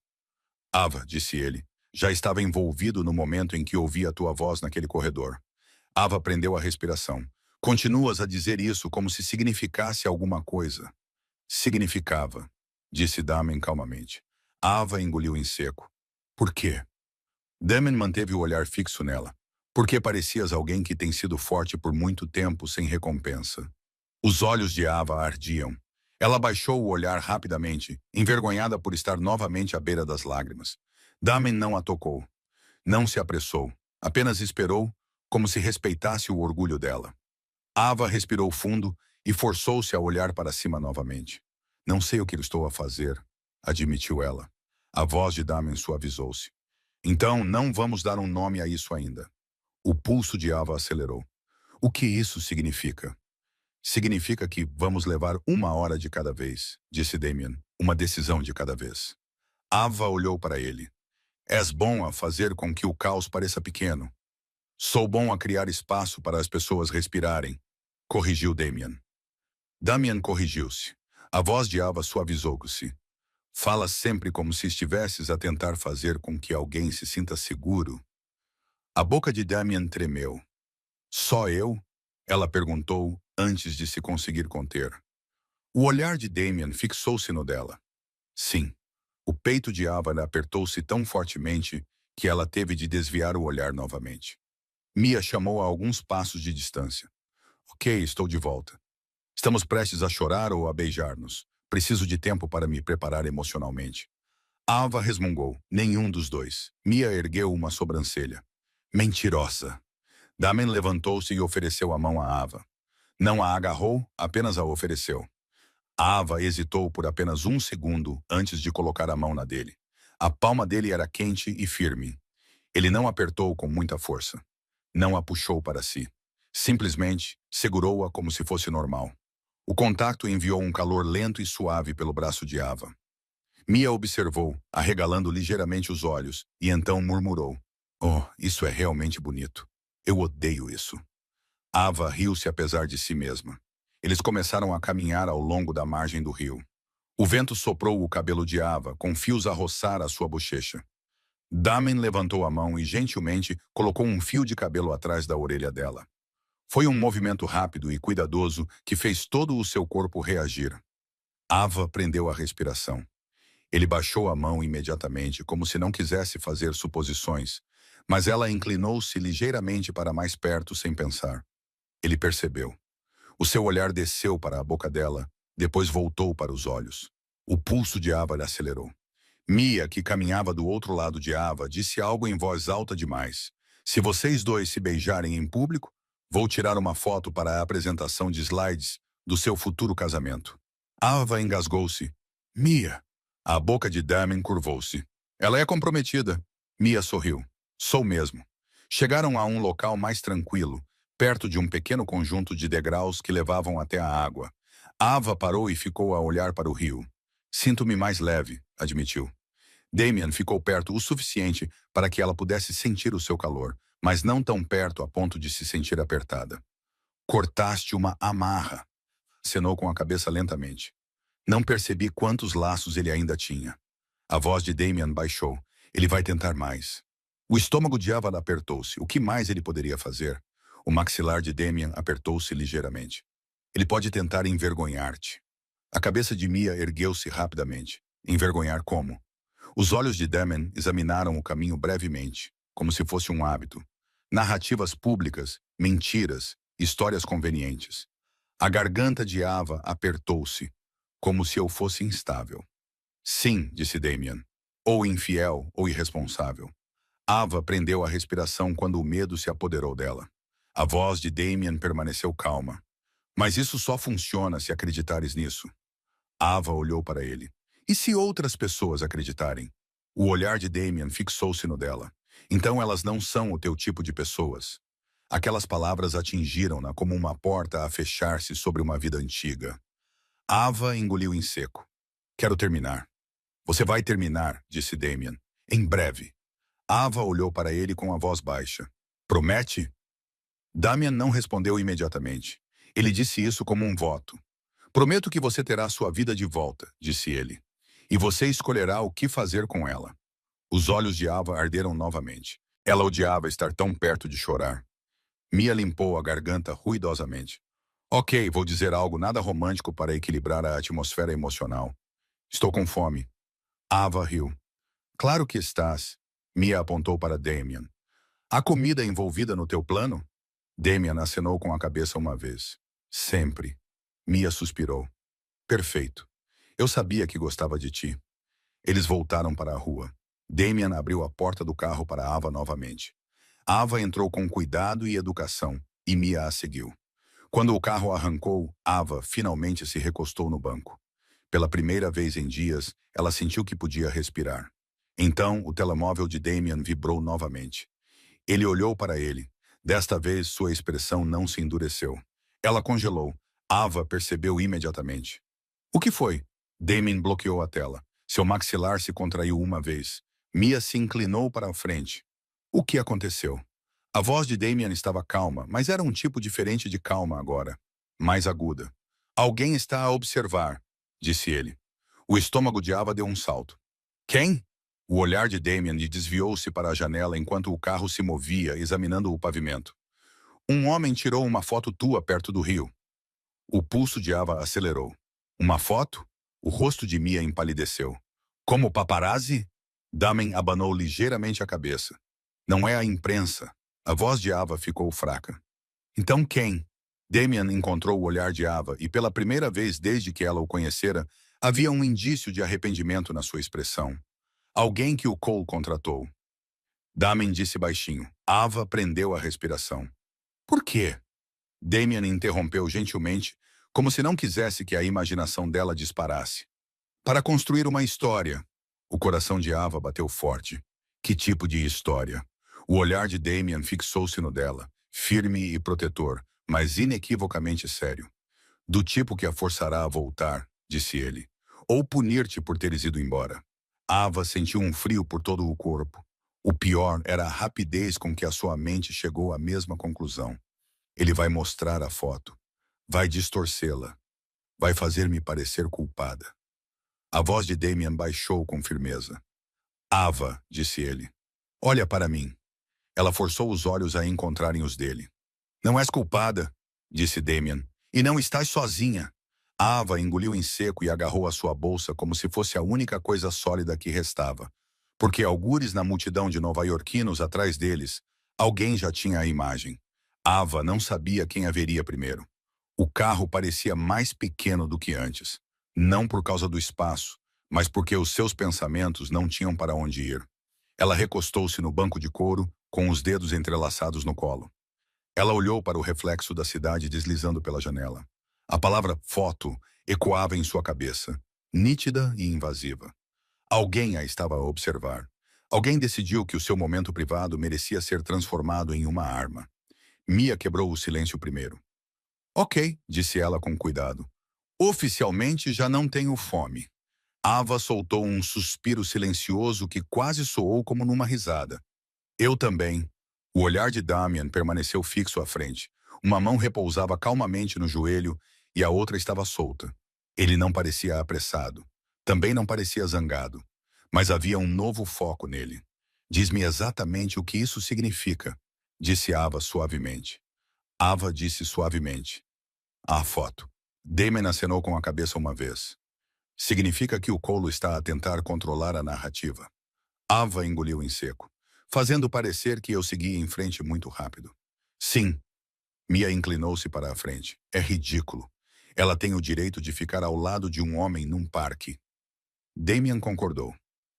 Ava, disse ele, já estava envolvido no momento em que ouvi a tua voz naquele corredor. Ava prendeu a respiração. Continuas a dizer isso como se significasse alguma coisa. Significava, disse Damien calmamente. Ava engoliu em seco. Por quê? Damien manteve o olhar fixo nela. Porque parecias alguém que tem sido forte por muito tempo sem recompensa. Os olhos de Ava ardiam. Ela baixou o olhar rapidamente, envergonhada por estar novamente à beira das lágrimas. Damien não a tocou. Não se apressou. Apenas esperou, como se respeitasse o orgulho dela. Ava respirou fundo e forçou-se a olhar para cima novamente. Não sei o que estou a fazer, admitiu ela. A voz de Damien suavizou-se. Então, não vamos dar um nome a isso ainda. O pulso de Ava acelerou. O que isso significa? Significa que vamos levar 1 hora de cada vez, disse Damien. Uma decisão de cada vez. Ava olhou para ele. És bom a fazer com que o caos pareça pequeno. Sou bom a criar espaço para as pessoas respirarem, corrigiu Damien. Damien corrigiu-se. A voz de Ava suavizou-se. Fala sempre como se estivesses a tentar fazer com que alguém se sinta seguro. A boca de Damien tremeu. Só eu? Ela perguntou antes de se conseguir conter. O olhar de Damien fixou-se no dela. Sim. O peito de Ava apertou-se tão fortemente que ela teve de desviar o olhar novamente. Mia chamou a alguns passos de distância. Ok, estou de volta. Estamos prestes a chorar ou a beijar-nos. Preciso de tempo para me preparar emocionalmente. Ava resmungou. Nenhum dos dois. Mia ergueu uma sobrancelha. Mentirosa. Damien levantou-se e ofereceu a mão a Ava. Não a agarrou, apenas a ofereceu. Ava hesitou por apenas 1 segundo antes de colocar a mão na dele. A palma dele era quente e firme. Ele não apertou com muita força. Não a puxou para si. Simplesmente segurou-a como se fosse normal. O contato enviou um calor lento e suave pelo braço de Ava. Mia observou, arregalando ligeiramente os olhos, e então murmurou. Oh, isso é realmente bonito. Eu odeio isso. Ava riu-se apesar de si mesma. Eles começaram a caminhar ao longo da margem do rio. O vento soprou o cabelo de Ava, com fios a roçar a sua bochecha. Damien levantou a mão e gentilmente colocou um fio de cabelo atrás da orelha dela. Foi um movimento rápido e cuidadoso que fez todo o seu corpo reagir. Ava prendeu a respiração. Ele baixou a mão imediatamente, como se não quisesse fazer suposições, mas ela inclinou-se ligeiramente para mais perto sem pensar. Ele percebeu. O seu olhar desceu para a boca dela, depois voltou para os olhos. O pulso de Ava acelerou. Mia, que caminhava do outro lado de Ava, disse algo em voz alta demais. Se vocês dois se beijarem em público, vou tirar uma foto para a apresentação de slides do seu futuro casamento. Ava engasgou-se. Mia. A boca de Damien curvou-se. Ela é comprometida. Mia sorriu. Sou mesmo. Chegaram a um local mais tranquilo, perto de um pequeno conjunto de degraus que levavam até a água. Ava parou e ficou a olhar para o rio. Sinto-me mais leve, admitiu. Damien ficou perto o suficiente para que ela pudesse sentir o seu calor, mas não tão perto a ponto de se sentir apertada. Cortaste uma amarra. Acenou com a cabeça lentamente. Não percebi quantos laços ele ainda tinha. A voz de Damien baixou. Ele vai tentar mais. O estômago de Ava apertou-se. O que mais ele poderia fazer? O maxilar de Damien apertou-se ligeiramente. Ele pode tentar envergonhar-te. A cabeça de Mia ergueu-se rapidamente. Envergonhar como? Os olhos de Damien examinaram o caminho brevemente, como se fosse um hábito. Narrativas públicas, mentiras, histórias convenientes. A garganta de Ava apertou-se, como se eu fosse instável. Sim, disse Damien. Ou infiel ou irresponsável. Ava prendeu a respiração quando o medo se apoderou dela. A voz de Damien permaneceu calma. Mas isso só funciona se acreditares nisso. Ava olhou para ele. E se outras pessoas acreditarem? O olhar de Damien fixou-se no dela. Então elas não são o teu tipo de pessoas. Aquelas palavras atingiram-na como uma porta a fechar-se sobre uma vida antiga. Ava engoliu em seco. Quero terminar. Você vai terminar, disse Damien. Em breve. Ava olhou para ele com a voz baixa. Promete? Damien não respondeu imediatamente. Ele disse isso como um voto. Prometo que você terá sua vida de volta, disse ele. E você escolherá o que fazer com ela. Os olhos de Ava arderam novamente. Ela odiava estar tão perto de chorar. Mia limpou a garganta ruidosamente. Ok, vou dizer algo nada romântico para equilibrar a atmosfera emocional. Estou com fome. Ava riu. Claro que estás. Mia apontou para Damien. Há comida envolvida no teu plano? Damien acenou com a cabeça uma vez. Sempre. Mia suspirou. Perfeito. Eu sabia que gostava de ti. Eles voltaram para a rua. Damien abriu a porta do carro para Ava novamente. Ava entrou com cuidado e educação, e Mia a seguiu. Quando o carro arrancou, Ava finalmente se recostou no banco. Pela primeira vez em dias, ela sentiu que podia respirar. Então, o telemóvel de Damien vibrou novamente. Ele olhou para ele. Desta vez, sua expressão não se endureceu. Ela congelou. Ava percebeu imediatamente. O que foi? Damien bloqueou a tela. Seu maxilar se contraiu uma vez. Mia se inclinou para a frente. O que aconteceu? A voz de Damien estava calma, mas era um tipo diferente de calma agora. Mais aguda. Alguém está a observar, disse ele. O estômago de Ava deu um salto. Quem? O olhar de Damien desviou-se para a janela enquanto o carro se movia, examinando o pavimento. Um homem tirou uma foto tua perto do rio. O pulso de Ava acelerou. Uma foto? O rosto de Mia empalideceu. Como paparazzi? Damien abanou ligeiramente a cabeça. Não é a imprensa. A voz de Ava ficou fraca. Então quem? Damien encontrou o olhar de Ava e pela primeira vez desde que ela o conhecera, havia um indício de arrependimento na sua expressão. Alguém que o Cole contratou. Damien disse baixinho. Ava prendeu a respiração. Por quê? Damien interrompeu gentilmente, como se não quisesse que a imaginação dela disparasse. Para construir uma história. O coração de Ava bateu forte. Que tipo de história? O olhar de Damien fixou-se no dela, firme e protetor, mas inequivocamente sério. Do tipo que a forçará a voltar, disse ele, ou punir-te por teres ido embora. Ava sentiu um frio por todo o corpo. O pior era a rapidez com que a sua mente chegou à mesma conclusão. Ele vai mostrar a foto. Vai distorcê-la. Vai fazer-me parecer culpada. A voz de Damien baixou com firmeza. Ava, disse ele, olha para mim. Ela forçou os olhos a encontrarem os dele. Não és culpada, disse Damien, e não estás sozinha. Ava engoliu em seco e agarrou a sua bolsa como se fosse a única coisa sólida que restava. Porque algures na multidão de nova-iorquinos atrás deles, alguém já tinha a imagem. Ava não sabia quem a veria primeiro. O carro parecia mais pequeno do que antes. Não por causa do espaço, mas porque os seus pensamentos não tinham para onde ir. Ela recostou-se no banco de couro, com os dedos entrelaçados no colo. Ela olhou para o reflexo da cidade deslizando pela janela. A palavra foto ecoava em sua cabeça, nítida e invasiva. Alguém a estava a observar. Alguém decidiu que o seu momento privado merecia ser transformado em uma arma. Mia quebrou o silêncio primeiro. Ok, disse ela com cuidado. Oficialmente já não tenho fome. Ava soltou um suspiro silencioso que quase soou como numa risada. Eu também. O olhar de Damien permaneceu fixo à frente. Uma mão repousava calmamente no joelho e a outra estava solta. Ele não parecia apressado. Também não parecia zangado. Mas havia um novo foco nele. Diz-me exatamente o que isso significa, disse Ava suavemente. Ava disse suavemente. A foto. Damien acenou com a cabeça uma vez. Significa que o Cole está a tentar controlar a narrativa. Ava engoliu em seco, fazendo parecer que eu seguia em frente muito rápido. Sim. Mia inclinou-se para a frente. É ridículo. Ela tem o direito de ficar ao lado de um homem num parque. Damien concordou.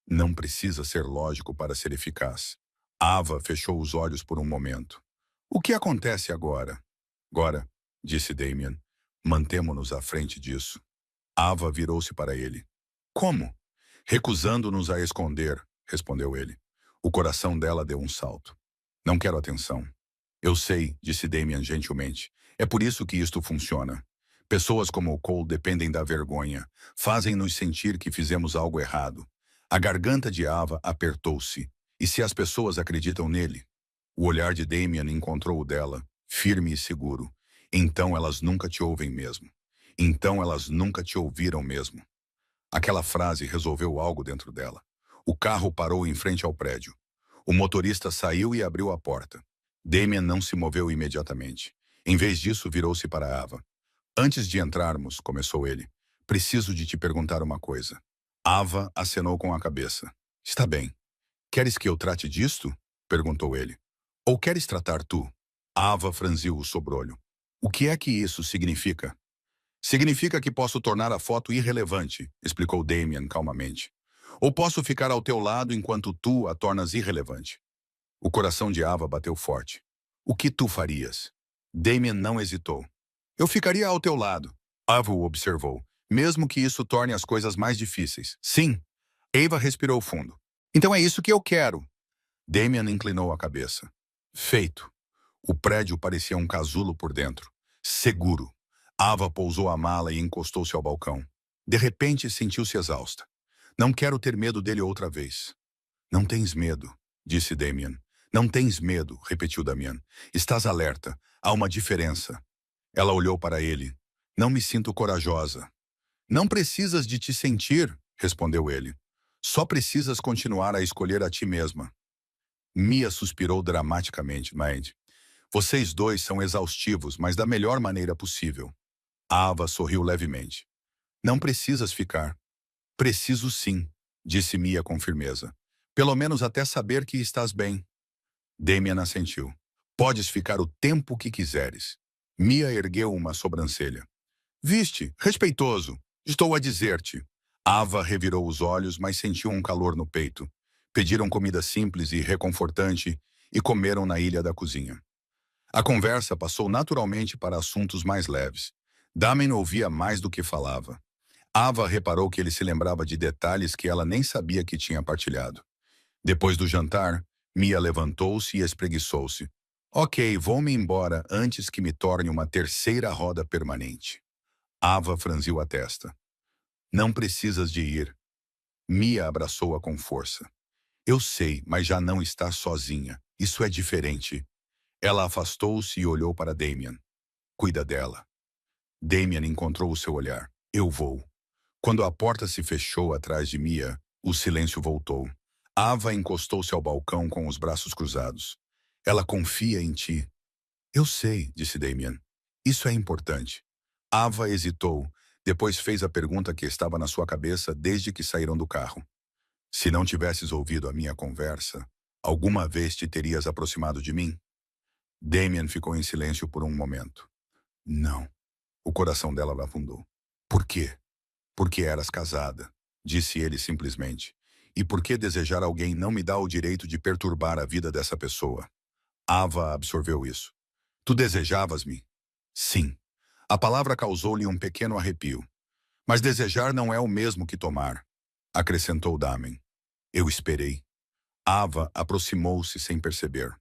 Não precisa ser lógico para ser eficaz. Ava fechou os olhos por um momento. O que acontece agora? Agora, disse Damien, mantemo-nos à frente disso. Ava virou-se para ele. Como? Recusando-nos a esconder, respondeu ele. O coração dela deu um salto. Não quero atenção. Eu sei, disse Damien gentilmente. É por isso que isto funciona. Pessoas como o Cole dependem da vergonha. Fazem-nos sentir que fizemos algo errado. A garganta de Ava apertou-se. E se as pessoas acreditam nele? O olhar de Damien encontrou o dela, firme e seguro. Então elas nunca te ouvem mesmo. Então elas nunca te ouviram mesmo. Aquela frase resolveu algo dentro dela. O carro parou em frente ao prédio. O motorista saiu e abriu a porta. Damien não se moveu imediatamente. Em vez disso, virou-se para Ava. Antes de entrarmos, começou ele, preciso de te perguntar uma coisa. Ava acenou com a cabeça. Está bem. Queres que eu trate disto? Perguntou ele. Ou queres tratar tu? Ava franziu o sobrolho. O que é que isso significa? Significa que posso tornar a foto irrelevante, explicou Damien calmamente. Ou posso ficar ao teu lado enquanto tu a tornas irrelevante. O coração de Ava bateu forte. O que tu farias? Damien não hesitou. Eu ficaria ao teu lado. Ava o observou, mesmo que isso torne as coisas mais difíceis. Sim. Ava respirou fundo. Então é isso que eu quero. Damien inclinou a cabeça. Feito. O prédio parecia um casulo por dentro. Seguro. Ava pousou a mala e encostou-se ao balcão. De repente, sentiu-se exausta. Não quero ter medo dele outra vez. Não tens medo, disse Damien. Não tens medo, repetiu Damian. Estás alerta. Há uma diferença. Ela olhou para ele. Não me sinto corajosa. Não precisas de te sentir, respondeu ele. Só precisas continuar a escolher a ti mesma. Mia suspirou dramaticamente, Mind. Vocês dois são exaustivos, mas da melhor maneira possível. Ava sorriu levemente. Não precisas ficar. Preciso sim, disse Mia com firmeza. Pelo menos até saber que estás bem. Damien assentiu. Podes ficar o tempo que quiseres. Mia ergueu uma sobrancelha. Viste, respeitoso. Estou a dizer-te. Ava revirou os olhos, mas sentiu um calor no peito. Pediram comida simples e reconfortante e comeram na ilha da cozinha. A conversa passou naturalmente para assuntos mais leves. Damien ouvia mais do que falava. Ava reparou que ele se lembrava de detalhes que ela nem sabia que tinha partilhado. Depois do jantar, Mia levantou-se e espreguiçou-se. Ok, vou-me embora antes que me torne uma terceira roda permanente. Ava franziu a testa. Não precisas de ir. Mia abraçou-a com força. Eu sei, mas já não está sozinha. Isso é diferente. Ela afastou-se e olhou para Damien. Cuida dela. Damien encontrou o seu olhar. Eu vou. Quando a porta se fechou atrás de Mia, o silêncio voltou. Ava encostou-se ao balcão com os braços cruzados. Ela confia em ti. Eu sei, disse Damien. Isso é importante. Ava hesitou, depois fez a pergunta que estava na sua cabeça desde que saíram do carro. Se não tivesses ouvido a minha conversa, alguma vez te terias aproximado de mim? Damien ficou em silêncio por um momento. Não. O coração dela afundou. Por quê? Porque eras casada, disse ele simplesmente. E por que desejar alguém não me dá o direito de perturbar a vida dessa pessoa? Ava absorveu isso. Tu desejavas-me? Sim. A palavra causou-lhe um pequeno arrepio. Mas desejar não é o mesmo que tomar, acrescentou Damien. Eu esperei. Ava aproximou-se sem perceber.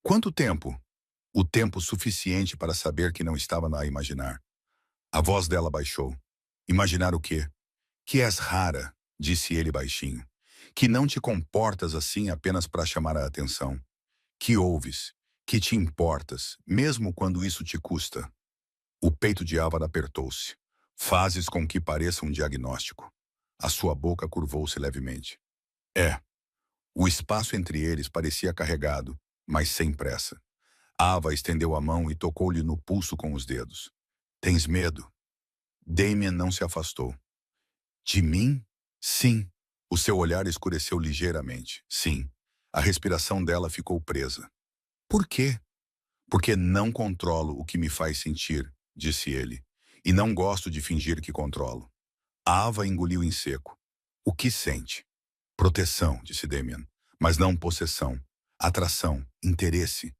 Quanto tempo? O tempo suficiente para saber que não estava a imaginar. A voz dela baixou. Imaginar o quê? Que és rara, disse ele baixinho. Que não te comportas assim apenas para chamar a atenção. Que ouves, que te importas, mesmo quando isso te custa. O peito de Ava apertou-se. Fazes com que pareça um diagnóstico. A sua boca curvou-se levemente. É. O espaço entre eles parecia carregado, mas sem pressa. Ava estendeu a mão e tocou-lhe no pulso com os dedos. Tens medo? Damien não se afastou. De mim? Sim. O seu olhar escureceu ligeiramente. Sim. A respiração dela ficou presa. Por quê? Porque não controlo o que me faz sentir, disse ele. E não gosto de fingir que controlo. Ava engoliu em seco. O que sente? Proteção, disse Damien. Mas não possessão. Atração, interesse.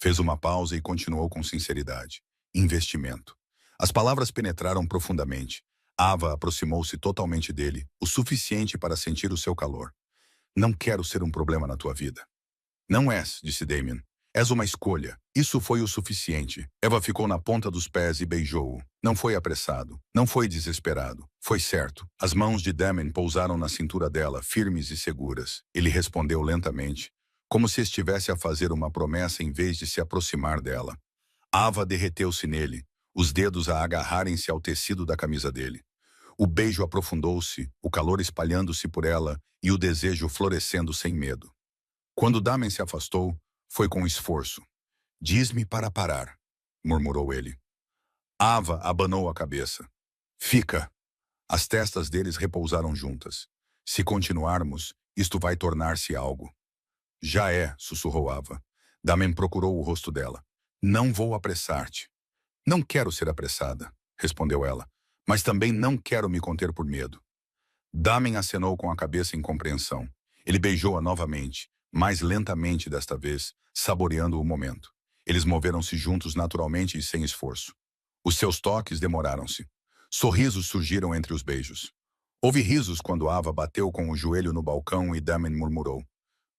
Fez uma pausa e continuou com sinceridade. Investimento. As palavras penetraram profundamente. Ava aproximou-se totalmente dele, o suficiente para sentir o seu calor. Não quero ser um problema na tua vida. Não és, disse Damien. És uma escolha. Isso foi o suficiente. Eva ficou na ponta dos pés e beijou-o. Não foi apressado. Não foi desesperado. Foi certo. As mãos de Damien pousaram na cintura dela, firmes e seguras. Ele respondeu lentamente, como se estivesse a fazer uma promessa em vez de se aproximar dela. Ava derreteu-se nele, os dedos a agarrarem-se ao tecido da camisa dele. O beijo aprofundou-se, o calor espalhando-se por ela e o desejo florescendo sem medo. Quando Damien se afastou, foi com esforço. Diz-me para parar, murmurou ele. Ava abanou a cabeça. Fica. As testas deles repousaram juntas. Se continuarmos, isto vai tornar-se algo. Já é, sussurrou Ava. Damien procurou o rosto dela. Não vou apressar-te. Não quero ser apressada, respondeu ela, mas também não quero me conter por medo. Damien acenou com a cabeça em compreensão. Ele beijou-a novamente, mais lentamente desta vez, saboreando o momento. Eles moveram-se juntos naturalmente e sem esforço. Os seus toques demoraram-se. Sorrisos surgiram entre os beijos. Houve risos quando Ava bateu com o joelho no balcão e Damien murmurou.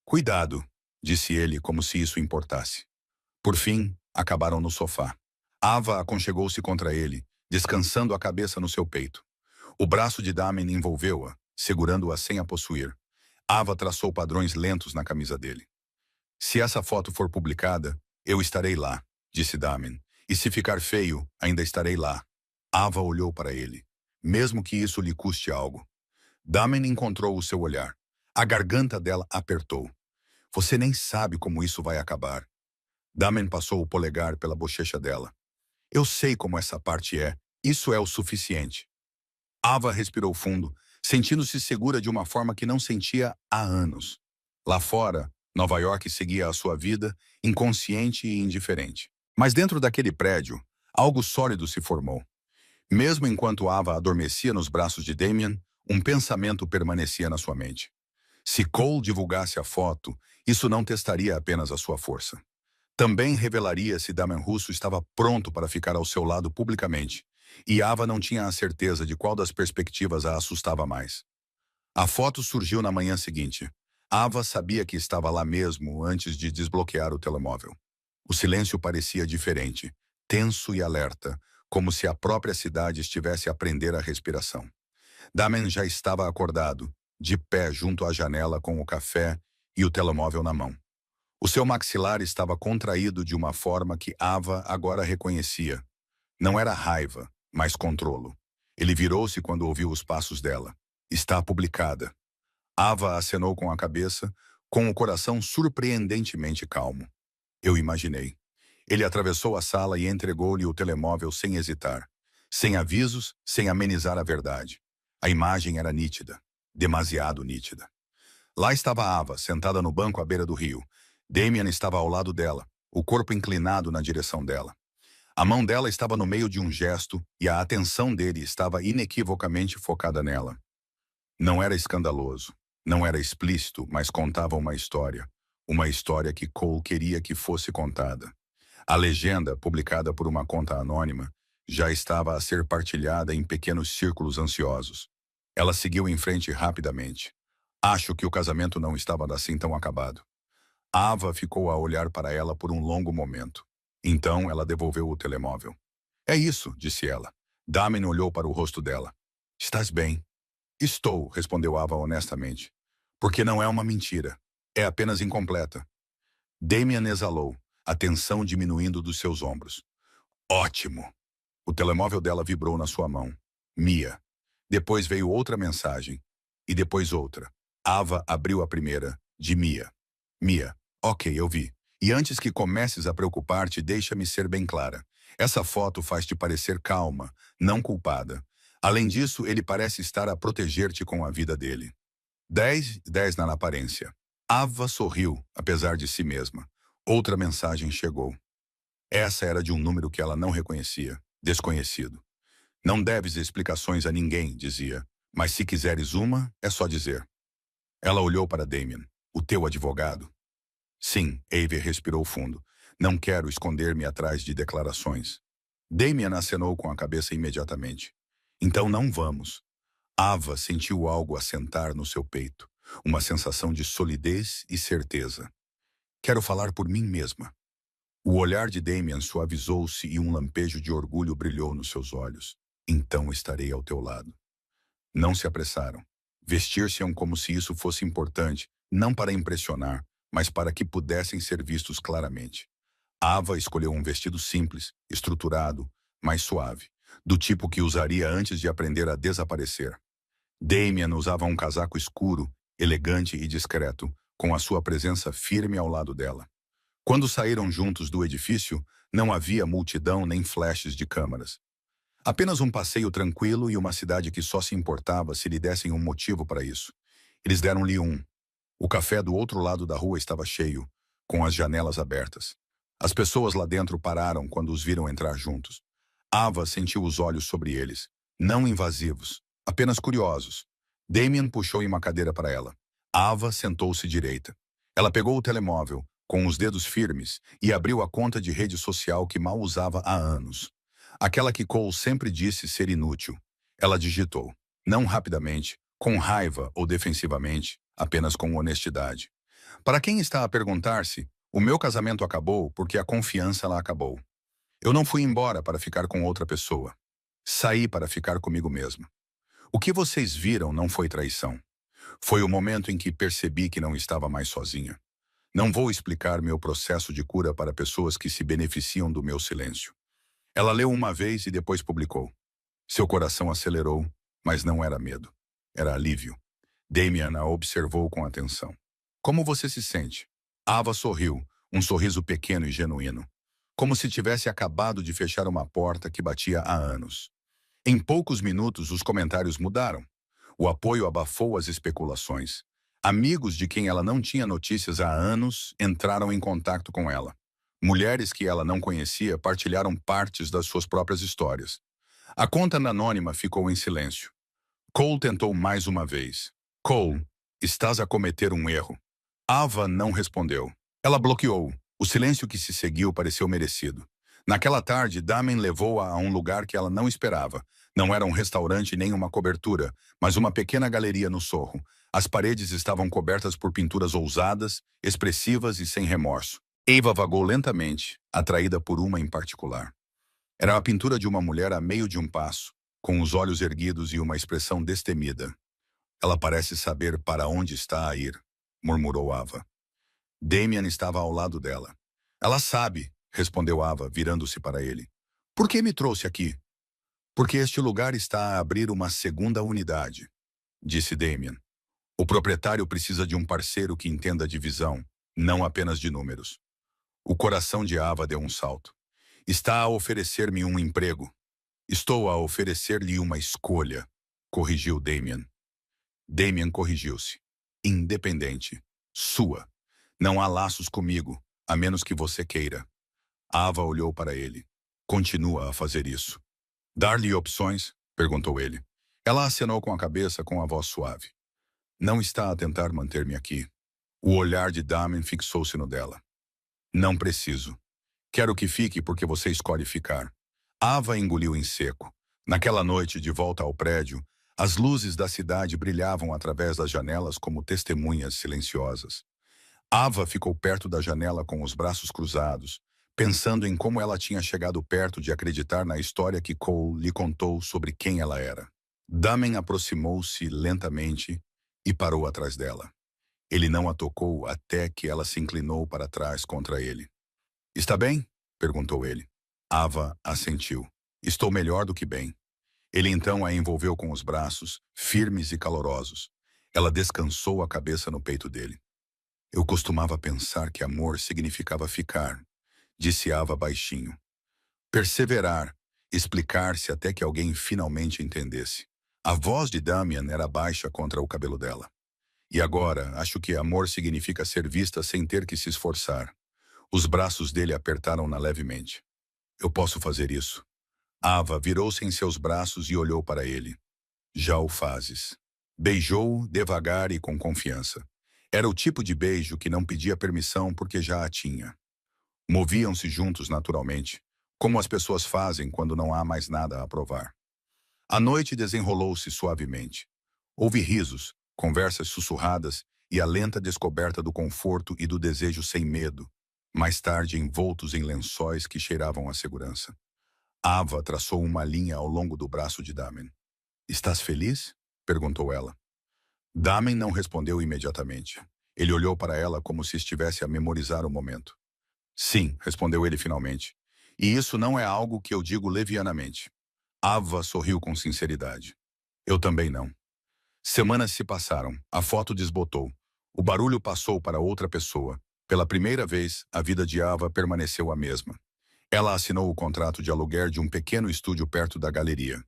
Cuidado, disse ele como se isso importasse. Por fim, acabaram no sofá. Ava aconchegou-se contra ele, descansando a cabeça no seu peito. O braço de Damen envolveu-a, segurando-a sem a possuir. Ava traçou padrões lentos na camisa dele. Se essa foto for publicada, eu estarei lá, disse Damen. E se ficar feio, ainda estarei lá. Ava olhou para ele. Mesmo que isso lhe custe algo. Damen encontrou o seu olhar. A garganta dela apertou. Você nem sabe como isso vai acabar. Damen passou o polegar pela bochecha dela. Eu sei como essa parte é. Isso é o suficiente. Ava respirou fundo, sentindo-se segura de uma forma que não sentia há anos. Lá fora, Nova York seguia a sua vida, inconsciente e indiferente. Mas dentro daquele prédio, algo sólido se formou. Mesmo enquanto Ava adormecia nos braços de Damien, um pensamento permanecia na sua mente. Se Cole divulgasse a foto, isso não testaria apenas a sua força. Também revelaria se Damian Russo estava pronto para ficar ao seu lado publicamente, e Ava não tinha a certeza de qual das perspectivas a assustava mais. A foto surgiu na manhã seguinte. Ava sabia que estava lá mesmo antes de desbloquear o telemóvel. O silêncio parecia diferente, tenso e alerta, como se a própria cidade estivesse a prender a respiração. Damian já estava acordado, de pé junto à janela com o café e o telemóvel na mão. O seu maxilar estava contraído de uma forma que Ava agora reconhecia. Não era raiva, mas controlo. Ele virou-se quando ouviu os passos dela. Está publicada. Ava acenou com a cabeça, com o coração surpreendentemente calmo. Eu imaginei. Ele atravessou a sala e entregou-lhe o telemóvel sem hesitar. Sem avisos, sem amenizar a verdade. A imagem era nítida. Demasiado nítida. Lá estava Ava, sentada no banco à beira do rio. Damien estava ao lado dela, o corpo inclinado na direção dela. A mão dela estava no meio de um gesto e a atenção dele estava inequivocamente focada nela. Não era escandaloso, não era explícito, mas contava uma história. Uma história que Cole queria que fosse contada. A legenda, publicada por uma conta anônima, já estava a ser partilhada em pequenos círculos ansiosos. Ela seguiu em frente rapidamente. Acho que o casamento não estava assim tão acabado. Ava ficou a olhar para ela por um longo momento. Então ela devolveu o telemóvel. É isso, disse ela. Damen olhou para o rosto dela. Estás bem? Estou, respondeu Ava honestamente. Porque não é uma mentira. É apenas incompleta. Damien exalou, a tensão diminuindo dos seus ombros. Ótimo! O telemóvel dela vibrou na sua mão. Mia. Depois veio outra mensagem. E depois outra. Ava abriu a primeira, de Mia. Mia. Ok, eu vi. E antes que comeces a preocupar-te, deixa-me ser bem clara. Essa foto faz-te parecer calma, não culpada. Além disso, ele parece estar a proteger-te com a vida dele. 10 na aparência. Ava sorriu, apesar de si mesma. Outra mensagem chegou. Essa era de um número que ela não reconhecia, desconhecido. Não deves explicações a ninguém, dizia. Mas se quiseres uma, é só dizer. Ela olhou para Damien. O teu advogado? Sim, Ava respirou fundo. Não quero esconder-me atrás de declarações. Damien acenou com a cabeça imediatamente. Então não vamos. Ava sentiu algo assentar no seu peito. Uma sensação de solidez e certeza. Quero falar por mim mesma. O olhar de Damien suavizou-se e um lampejo de orgulho brilhou nos seus olhos. Então estarei ao teu lado. Não se apressaram. Vestir-se-ão como se isso fosse importante, não para impressionar, mas para que pudessem ser vistos claramente. Ava escolheu um vestido simples, estruturado, mas suave, do tipo que usaria antes de aprender a desaparecer. Damien usava um casaco escuro, elegante e discreto, com a sua presença firme ao lado dela. Quando saíram juntos do edifício, não havia multidão nem flashes de câmaras. Apenas um passeio tranquilo e uma cidade que só se importava se lhe dessem um motivo para isso. Eles deram-lhe um. O café do outro lado da rua estava cheio, com as janelas abertas. As pessoas lá dentro pararam quando os viram entrar juntos. Ava sentiu os olhos sobre eles, não invasivos, apenas curiosos. Damien puxou em uma cadeira para ela. Ava sentou-se direita. Ela pegou o telemóvel, com os dedos firmes, e abriu a conta de rede social que mal usava há anos. Aquela que Cole sempre disse ser inútil. Ela digitou, não rapidamente, com raiva ou defensivamente, apenas com honestidade. Para quem está a perguntar-se, O meu casamento acabou porque a confiança ela acabou. Eu não fui embora para ficar com outra pessoa. Saí para ficar comigo mesma. O que vocês viram não foi traição. Foi o momento em que percebi que não estava mais sozinha. Não vou explicar meu processo de cura para pessoas que se beneficiam do meu silêncio. Ela leu uma vez e depois publicou. Seu coração acelerou, mas não era medo. Era alívio. Damian a observou com atenção. Como você se sente? Ava sorriu, um sorriso pequeno e genuíno. Como se tivesse acabado de fechar uma porta que batia há anos. Em poucos minutos, os comentários mudaram. O apoio abafou as especulações. Amigos de quem ela não tinha notícias há anos entraram em contato com ela. Mulheres que ela não conhecia partilharam partes das suas próprias histórias. A conta anônima ficou em silêncio. Cole tentou mais uma vez. Cole, estás a cometer um erro. Ava não respondeu. Ela bloqueou. O silêncio que se seguiu pareceu merecido. Naquela tarde, Damen levou-a a um lugar que ela não esperava. Não era um restaurante nem uma cobertura, mas uma pequena galeria no Sorro. As paredes estavam cobertas por pinturas ousadas, expressivas e sem remorso. Eva vagou lentamente, atraída por uma em particular. Era a pintura de uma mulher a meio de um passo, com os olhos erguidos e uma expressão destemida. Ela parece saber para onde está a ir, murmurou Ava. Damian estava ao lado dela. Ela sabe, respondeu Ava, virando-se para ele. Por que me trouxe aqui? Porque este lugar está a abrir uma segunda unidade, disse Damian. O proprietário precisa de um parceiro que entenda de visão, não apenas de números. O coração de Ava deu um salto. Está a oferecer-me um emprego. Estou a oferecer-lhe uma escolha, corrigiu Damian. Damian corrigiu-se. Independente. Sua. Não há laços comigo, a menos que você queira. Ava olhou para ele. Continua a fazer isso. Dar-lhe opções? Perguntou ele. Ela acenou com a cabeça com a voz suave. Não está a tentar manter-me aqui. O olhar de Damian fixou-se no dela. Não preciso. Quero que fique porque você escolhe ficar. Ava engoliu em seco. Naquela noite, de volta ao prédio, as luzes da cidade brilhavam através das janelas como testemunhas silenciosas. Ava ficou perto da janela com os braços cruzados, pensando em como ela tinha chegado perto de acreditar na história que Cole lhe contou sobre quem ela era. Damen aproximou-se lentamente e parou atrás dela. Ele não a tocou até que ela se inclinou para trás contra ele. Está bem? Perguntou ele. Ava assentiu. Estou melhor do que bem. Ele então a envolveu com os braços, firmes e calorosos. Ela descansou a cabeça no peito dele. Eu costumava pensar que amor significava ficar, disse Ava baixinho. Perseverar, explicar-se até que alguém finalmente entendesse. A voz de Damian era baixa contra o cabelo dela. E agora, acho que amor significa ser vista sem ter que se esforçar. Os braços dele apertaram-na levemente. Eu posso fazer isso. Ava virou-se em seus braços e olhou para ele. Já o fazes. Beijou-o devagar e com confiança. Era o tipo de beijo que não pedia permissão porque já a tinha. Moviam-se juntos naturalmente, como as pessoas fazem quando não há mais nada a provar. A noite desenrolou-se suavemente. Houve risos, conversas sussurradas e a lenta descoberta do conforto e do desejo sem medo, mais tarde envoltos em lençóis que cheiravam a segurança. Ava traçou uma linha ao longo do braço de Damen. Estás feliz? Perguntou ela. Damen não respondeu imediatamente. Ele olhou para ela como se estivesse a memorizar o momento. Sim, respondeu ele finalmente. E isso não é algo que eu digo levianamente. Ava sorriu com sinceridade. Eu também não. Semanas se passaram. A foto desbotou. O barulho passou para outra pessoa. Pela primeira vez, a vida de Ava permaneceu a mesma. Ela assinou o contrato de aluguer de um pequeno estúdio perto da galeria.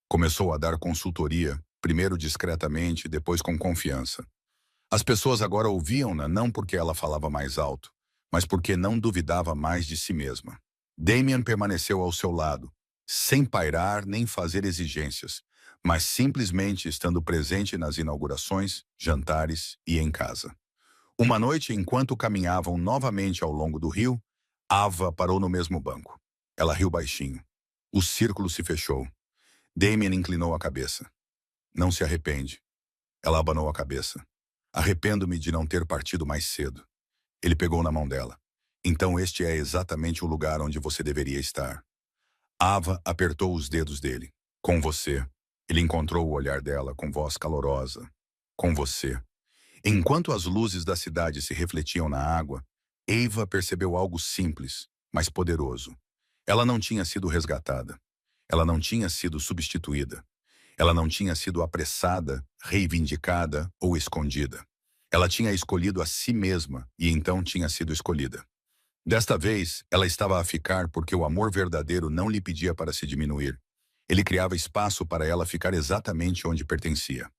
Começou a dar consultoria, primeiro discretamente, depois com confiança. As pessoas agora ouviam-na não porque ela falava mais alto, mas porque não duvidava mais de si mesma. Damian permaneceu ao seu lado, sem pairar nem fazer exigências, mas simplesmente estando presente nas inaugurações, jantares e em casa. Uma noite, enquanto caminhavam novamente ao longo do rio, Ava parou no mesmo banco. Ela riu baixinho. O círculo se fechou. Damian inclinou a cabeça. Não se arrepende. Ela abanou a cabeça. Arrependo-me de não ter partido mais cedo. Ele pegou na mão dela. Então este é exatamente o lugar onde você deveria estar. Ava apertou os dedos dele. Com você. Ele encontrou o olhar dela com voz calorosa. Com você. Enquanto as luzes da cidade se refletiam na água, Eva percebeu algo simples, mas poderoso. Ela não tinha sido resgatada. Ela não tinha sido substituída. Ela não tinha sido apressada, reivindicada ou escondida. Ela tinha escolhido a si mesma e então tinha sido escolhida. Desta vez, ela estava a ficar porque o amor verdadeiro não lhe pedia para se diminuir. Ele criava espaço para ela ficar exatamente onde pertencia.